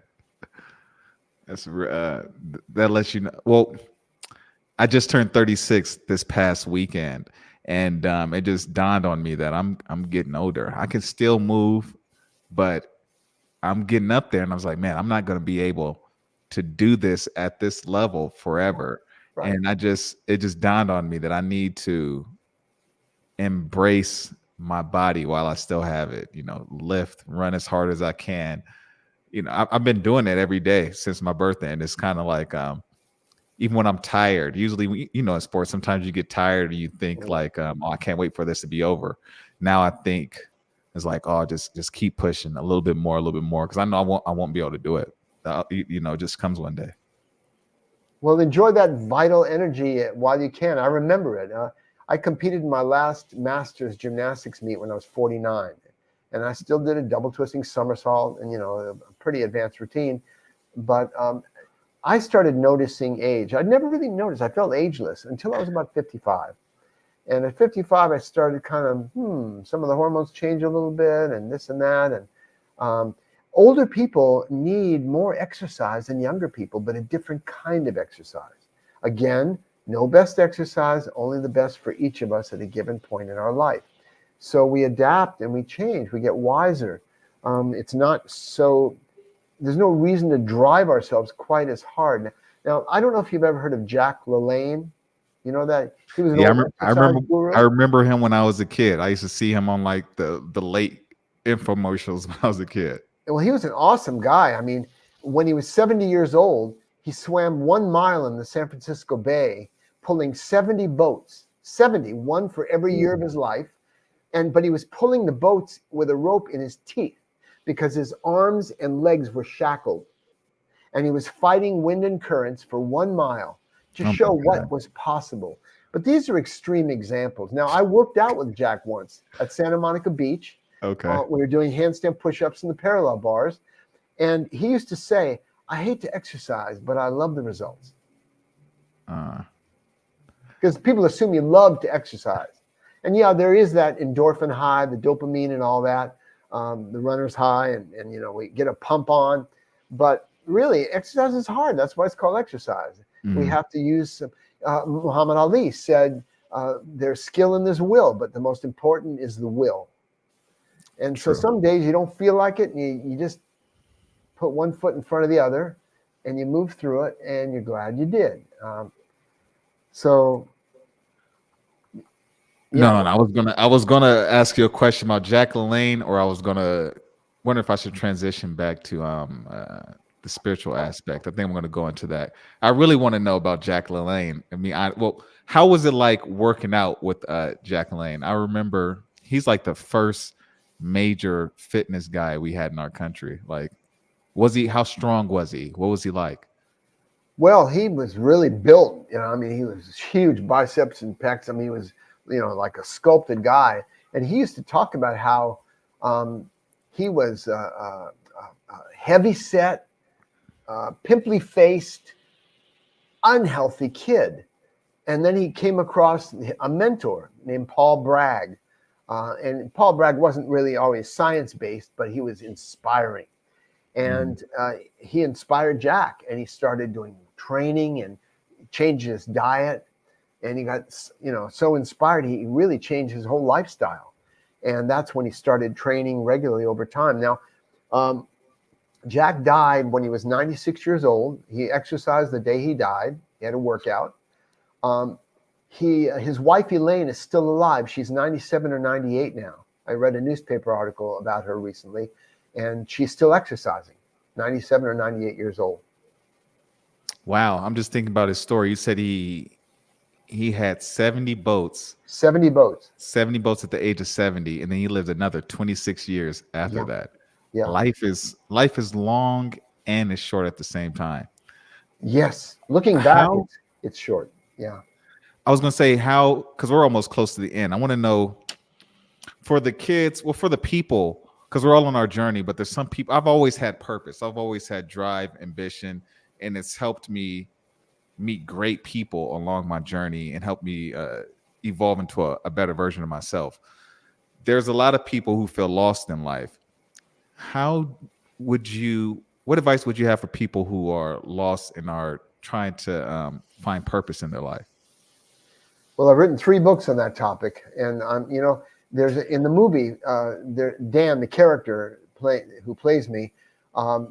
That's that lets you know. Well, I just turned 36 this past weekend, and it just dawned on me that I'm getting older. I can still move, but I'm getting up there, and I was like, man, I'm not going to be able to do this at this level forever. Right. And it just dawned on me that I need to embrace my body while I still have it. Lift, run as hard as I can. I've been doing it every day since my birthday, and it's kind of like even when I'm tired, usually, in sports, sometimes you get tired and you think like, oh, I can't wait for this to be over. Now I think it's like, oh, just keep pushing a little bit more, because I know I won't be able to do it. It just comes one day. Well, enjoy that vital energy while you can. I remember it. I competed in my last Masters gymnastics meet when I was 49, and I still did a double twisting somersault and a pretty advanced routine. But I started noticing age. I'd never really noticed. I felt ageless until I was about 55. And at 55, I started kind of, some of the hormones change a little bit and this and that. And older people need more exercise than younger people, but a different kind of exercise. Again, no best exercise, only the best for each of us at a given point in our life. So we adapt and we change. We get wiser. It's not so... There's no reason to drive ourselves quite as hard. Now, I don't know if you've ever heard of Jack LaLanne. You know that he was an old exercise guru. I remember him when I was a kid. I used to see him on like the late infomercials when I was a kid. Well, he was an awesome guy. I mean, when he was 70 years old, he swam 1 mile in the San Francisco Bay, pulling 70 boats, 70, one for every year of his life. But he was pulling the boats with a rope in his teeth, because his arms and legs were shackled, and he was fighting wind and currents for 1 mile to show what was possible. But these are extreme examples. Now, I worked out with Jack once at Santa Monica Beach. Okay. We were doing handstand push-ups in the parallel bars, and he used to say, I hate to exercise, but I love the results. Because people assume you love to exercise. And yeah, there is that endorphin high, the dopamine and all that. The runner's high, and we get a pump on, but really exercise is hard. That's why it's called exercise. We have to use some. Muhammad Ali said there's skill and there's will, but the most important is the will. And so some days you don't feel like it, and you just put one foot in front of the other, and you move through it, and you're glad you did. No. I was gonna ask you a question about Jack LaLanne, or I was gonna wonder if I should transition back to the spiritual aspect. I think I'm gonna go into that. I really want to know about Jack LaLanne. I mean, how was it like working out with Jack LaLanne? I remember he's like the first major fitness guy we had in our country. Like, how strong was he? What was he like? Well, he was really built. I mean, he was huge, biceps and pecs. I mean, he was like a sculpted guy. And he used to talk about how he was heavy set, pimply faced, unhealthy kid. And then he came across a mentor named Paul Bragg. And Paul Bragg wasn't really always science-based, but he was inspiring. And he inspired Jack, and he started doing training and changed his diet. And he got, so inspired, he really changed his whole lifestyle. And that's when he started training regularly over time. Now, Jack died when he was 96 years old. He exercised the day he died. He had a workout. His wife, Elaine, is still alive. She's 97 or 98 now. I read a newspaper article about her recently, and she's still exercising, 97 or 98 years old. Wow. I'm just thinking about his story. You said he had 70 boats. 70 boats. 70 boats at the age of 70, and then he lived another 26 years after that. Yeah. Life is long and it's short at the same time. Yes. Looking back, it's short. Yeah. I was going to say because we're almost close to the end. I want to know for the kids, for the people, because we're all on our journey, but there's some people, I've always had purpose. I've always had drive, ambition, and it's helped me meet great people along my journey and help me evolve into a better version of myself. There's a lot of people who feel lost in life. What advice would you have for people who are lost and are trying to find purpose in their life? Well, I've written 3 books on that topic, and there's in the movie, Dan, the character who plays me,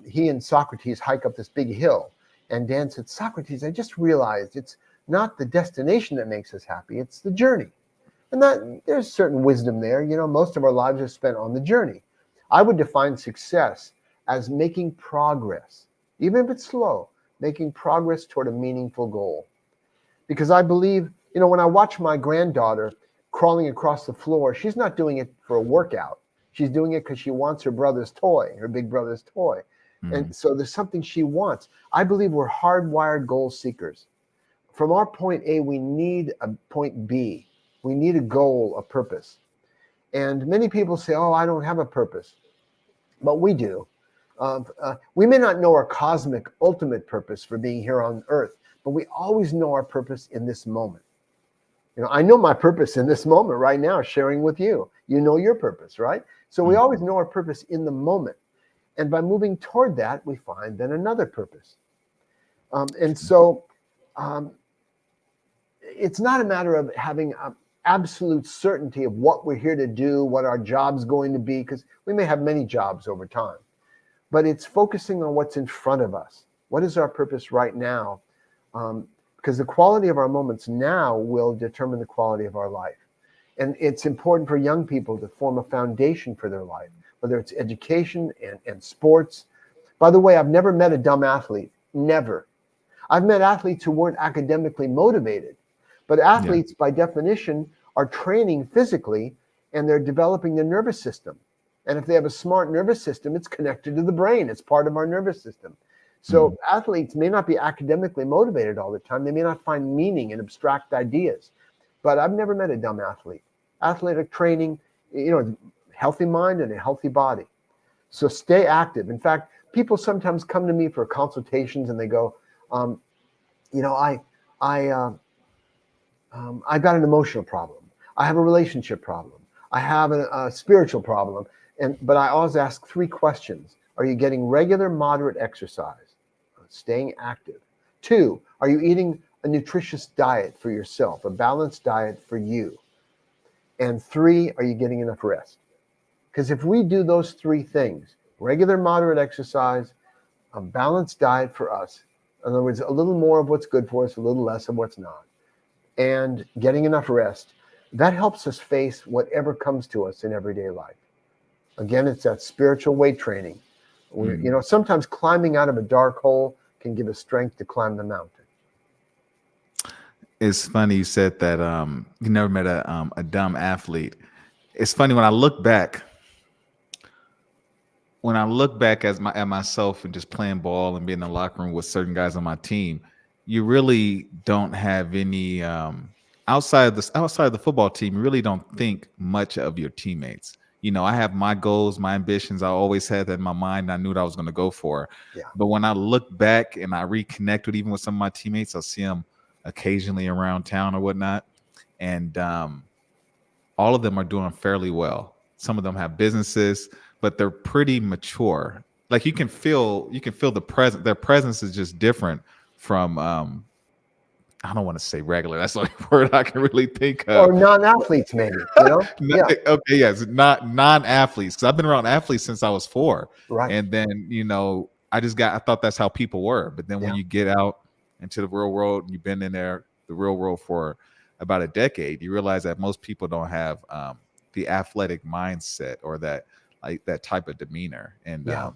he and Socrates hike up this big hill, and Dan said, "Socrates, I just realized it's not the destination that makes us happy; it's the journey." And that there's certain wisdom there. Most of our lives are spent on the journey. I would define success as making progress, even if it's slow, making progress toward a meaningful goal. Because I believe, when I watch my granddaughter crawling across the floor, she's not doing it for a workout. She's doing it because she wants her brother's toy, her big brother's toy. And so there's something she wants. I believe we're hardwired goal seekers. From our point A, we need a point B. We need a goal, a purpose. And many people say, "Oh, I don't have a purpose." But we do. We may not know our cosmic ultimate purpose for being here on earth, but we always know our purpose in this moment. I know my purpose in this moment right now, sharing with you. You know your purpose, right? So we always know our purpose in the moment. And by moving toward that, we find then another purpose. And so it's not a matter of having absolute certainty of what we're here to do, what our job's going to be, because we may have many jobs over time. But it's focusing on what's in front of us. What is our purpose right now? Because the quality of our moments now will determine the quality of our life. And it's important for young people to form a foundation for their life, whether it's education and sports. By the way, I've never met a dumb athlete. Never. I've met athletes who weren't academically motivated. But athletes, by definition, are training physically, and they're developing their nervous system. And if they have a smart nervous system, it's connected to the brain. It's part of our nervous system. So athletes may not be academically motivated all the time. They may not find meaning in abstract ideas. But I've never met a dumb athlete. Athletic training, healthy mind and a healthy body. So stay active. In fact, people sometimes come to me for consultations and they go, I've got an emotional problem. I have a relationship problem. I have a spiritual problem. But I always ask 3 questions. Are you getting regular, moderate exercise? Staying active. 2, are you eating a nutritious diet for yourself, a balanced diet for you? And 3, are you getting enough rest? Because if we do those 3 things, regular, moderate exercise, a balanced diet for us, in other words, a little more of what's good for us, a little less of what's not, and getting enough rest, that helps us face whatever comes to us in everyday life. Again, it's that spiritual weight training. Sometimes climbing out of a dark hole can give us strength to climb the mountain. It's funny you said that you never met a dumb athlete. It's funny when I look back at myself and just playing ball and being in the locker room with certain guys on my team, you really don't have any outside of the football team. You really don't think much of your teammates. I have my goals, my ambitions. I always had that in my mind. I knew what I was going to go for. Yeah. But when I look back and I reconnect with even with some of my teammates, I'll see them occasionally around town or whatnot. And all of them are doing fairly well. Some of them have businesses, but they're pretty mature. Like you can feel the presence. Their presence is just different from I don't want to say regular. That's the only word I can really think of. Or non-athletes, maybe, Yeah. Okay, yes, not non-athletes. Because I've been around athletes since I was 4, Right. and then I thought that's how people were. But then when Yeah. you get out into the real world, and you've been in the real world for about a decade, you realize that most people don't have the athletic mindset or that type of demeanor. And Yeah.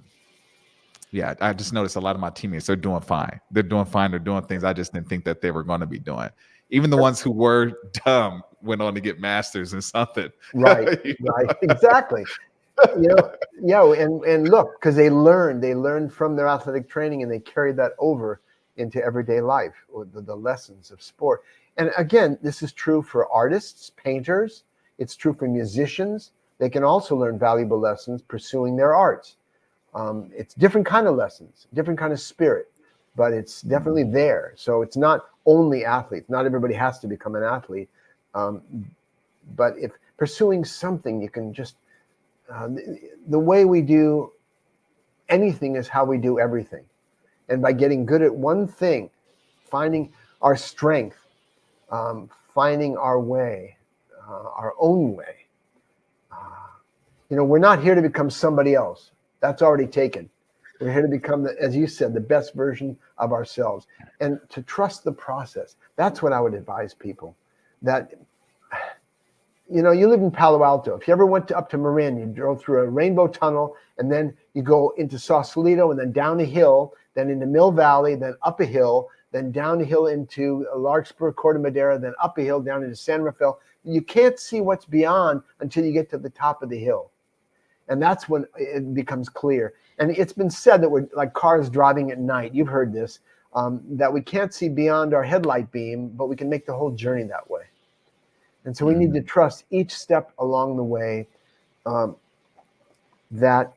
yeah, I just noticed a lot of my teammates, they're doing fine. They're doing fine. They're doing things I just didn't think that they were going to be doing. Even the ones who were dumb went on to get masters in something. Right. Right. Exactly. Yeah. And look, because they learned from their athletic training, and they carried that over into everyday life, or the lessons of sport. And again, this is true for artists, painters. It's true for musicians. They can also learn valuable lessons pursuing their arts. It's different kind of lessons, different kind of spirit, but it's definitely there. So it's not only athletes. Not everybody has to become an athlete. Um, but if pursuing something, you can just, the way we do anything is how we do everything. And by getting good at one thing, finding our strength, finding our way, our own way. We're not here to become somebody else. That's already taken. We're here to become, as you said, the best version of ourselves, and to trust the process. That's what I would advise people. That, you live in Palo Alto. If you ever went up to Marin, you drove through a rainbow tunnel, and then you go into Sausalito, and then down a hill, then into Mill Valley, then up a hill, then down a hill into Larkspur, Corte Madera, then up a hill down into San Rafael. You can't see what's beyond until you get to the top of the hill. And that's when it becomes clear. And it's been said that we're like cars driving at night. You've heard this, that we can't see beyond our headlight beam, but we can make the whole journey that way. And so we need to trust each step along the way, that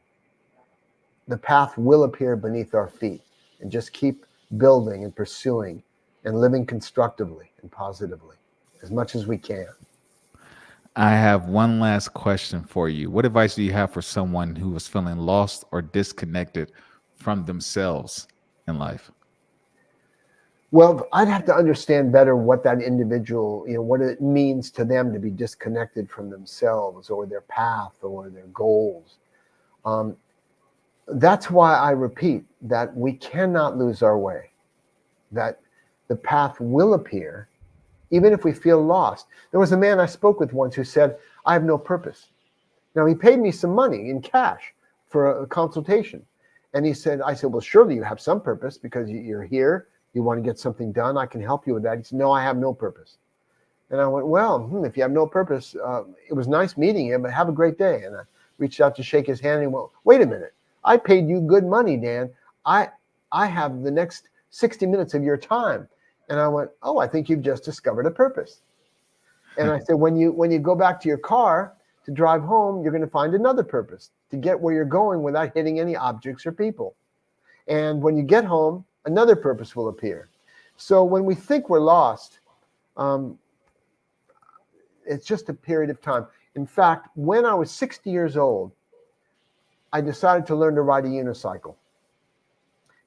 the path will appear beneath our feet, and just keep building and pursuing and living constructively and positively as much as we can. I have one last question for you. What advice do you have for someone who is feeling lost or disconnected from themselves in life? Well, I'd have to understand better what that individual, what it means to them to be disconnected from themselves or their path or their goals. That's why I repeat that we cannot lose our way, that the path will appear even if we feel lost. There was a man I spoke with once who said, I have no purpose. Now, he paid me some money in cash for a consultation. And I said, well, surely you have some purpose because you're here. You want to get something done. I can help you with that. He said, no, I have no purpose. And I went, well, if you have no purpose, it was nice meeting you, but have a great day. And I reached out to shake his hand, and he went, wait a minute. I paid you good money, Dan. I have the next 60 minutes of your time. And I went, oh, I think you've just discovered a purpose. And I said, when you go back to your car to drive home, you're going to find another purpose, to get where you're going without hitting any objects or people. And when you get home, another purpose will appear. So when we think we're lost, it's just a period of time. In fact, when I was 60 years old, I decided to learn to ride a unicycle.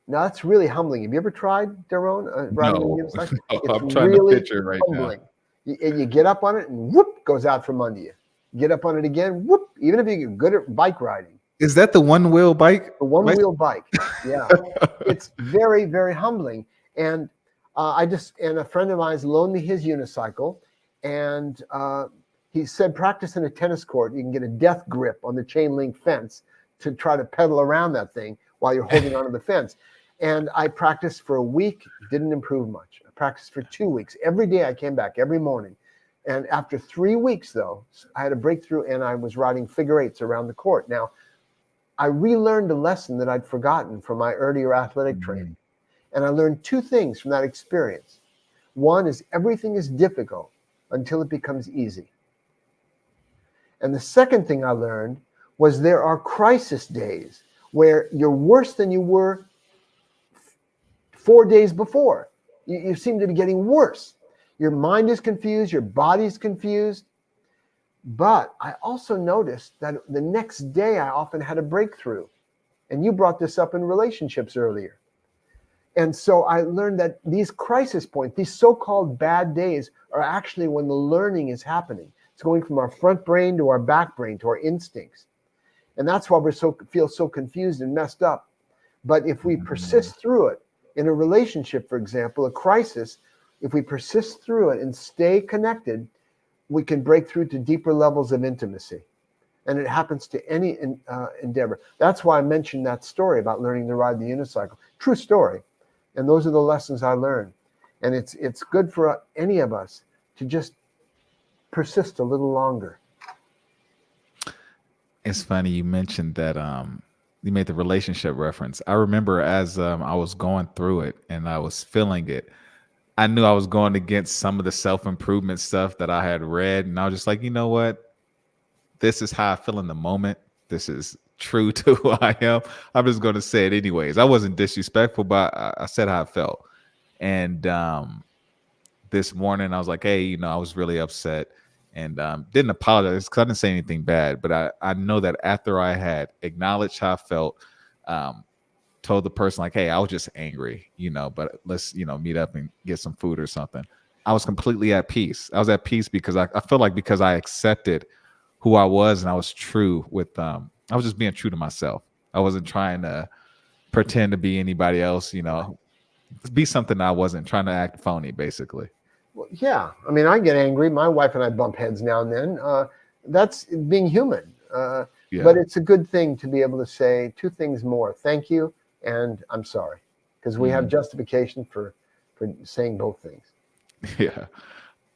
Now, that's really humbling. Have you ever tried, Daron, riding a unicycle? No, It's I'm trying really to picture right humbling. You get up on it, and whoop, goes out from under you. Get up on it again, whoop, even if you're good at bike riding. Is that the one-wheel bike? The one-wheel bike, yeah. It's very, very humbling. And and a friend of mine loaned me his unicycle, and he said, practice in a tennis court. You can get a death grip on the chain link fence to try to pedal around that thing while you're holding onto the fence. And I practiced for a week, didn't improve much. I practiced for 2 weeks. Every day I came back, every morning. And after 3 weeks, though, I had a breakthrough, and I was riding figure eights around the court. Now, I relearned a lesson that I'd forgotten from my earlier athletic training. And I learned 2 things from that experience. One is everything is difficult until it becomes easy. And the second thing I learned was there are crisis days where you're worse than you were 4 days before. You seem to be getting worse. Your mind is confused, your body's confused. But I also noticed that the next day I often had a breakthrough. And you brought this up in relationships earlier. And so I learned that these crisis points, these so-called bad days, are actually when the learning is happening. It's going from our front brain to our back brain to our instincts. And that's why we feel so confused and messed up. But if we persist through it, in a relationship, for example, a crisis, if we persist through it and stay connected, we can break through to deeper levels of intimacy. And it happens to any endeavor. That's why I mentioned that story about learning to ride the unicycle. True story. And those are the lessons I learned. And it's good for any of us to just persist a little longer. It's funny you mentioned that you made the relationship reference. I remember as I was going through it and I was feeling it, I knew I was going against some of the self-improvement stuff that I had read. And I was just like, you know what? This is how I feel in the moment. This is true to who I am. I'm just going to say it anyways. I wasn't disrespectful, but I said how I felt. And this morning I was like, hey, I was really upset and didn't apologize because I didn't say anything bad. But I know that after I had acknowledged how I felt, told the person like, hey, I was just angry, but let's, meet up and get some food or something. I was completely at peace. I was at peace because I feel like because I accepted who I was and I was true with, I was just being true to myself. I wasn't trying to pretend to be anybody else, be something I wasn't, trying to act phony, basically. Well, yeah. I mean, I get angry. My wife and I bump heads now and then. That's being human. Yeah. But it's a good thing to be able to say two things more. Thank you. And I'm sorry, because we have justification for saying both things. Yeah.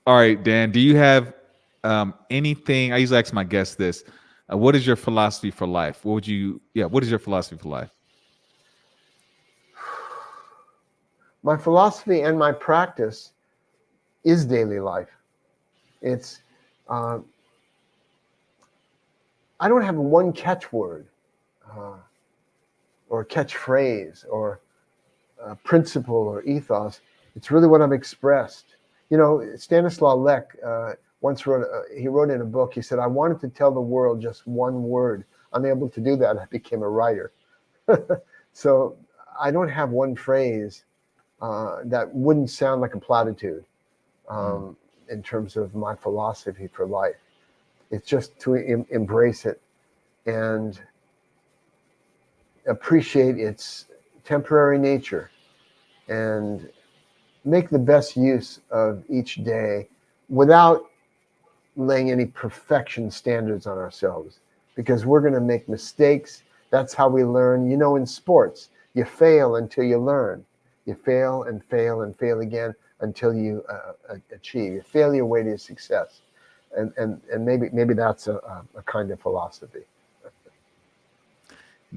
All right, Dan, do you have anything? I usually ask my guests this. What is your philosophy for life? What is your philosophy for life? My philosophy and my practice is daily life. It's, I don't have one catchword or catchphrase or principle or ethos. It's really what I've expressed. Stanislaw Lech once wrote in a book, he said, I wanted to tell the world just one word. Unable to do that, I became a writer. So I don't have one phrase that wouldn't sound like a platitude in terms of my philosophy for life. It's just to embrace it and appreciate its temporary nature and make the best use of each day without laying any perfection standards on ourselves, because we're going to make mistakes. That's how we learn. In sports, you fail until you learn. You fail and fail and fail again until you achieve. You fail your way to success. And maybe that's a kind of philosophy.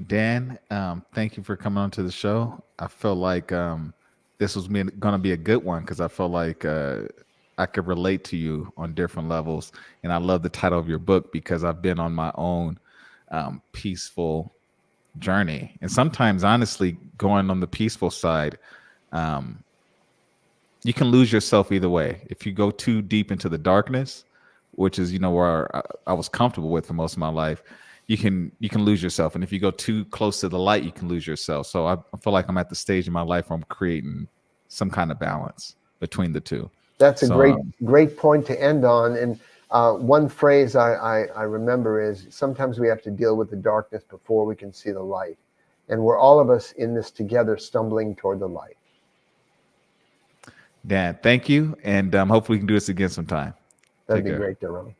Dan, thank you for coming on to the show. I feel like this was going to be a good one because I feel like I could relate to you on different levels. And I love the title of your book because I've been on my own peaceful journey. And sometimes, honestly, going on the peaceful side, you can lose yourself either way. If you go too deep into the darkness, which is, where I was comfortable with for most of my life, you can lose yourself. And if you go too close to the light, you can lose yourself. So I feel like I'm at the stage in my life where I'm creating some kind of balance between the two. That's a great point to end on. And one phrase I remember is sometimes we have to deal with the darkness before we can see the light. And we're all of us in this together, stumbling toward the light. Dan, thank you. And hopefully we can do this again sometime. That'd be great, Daron.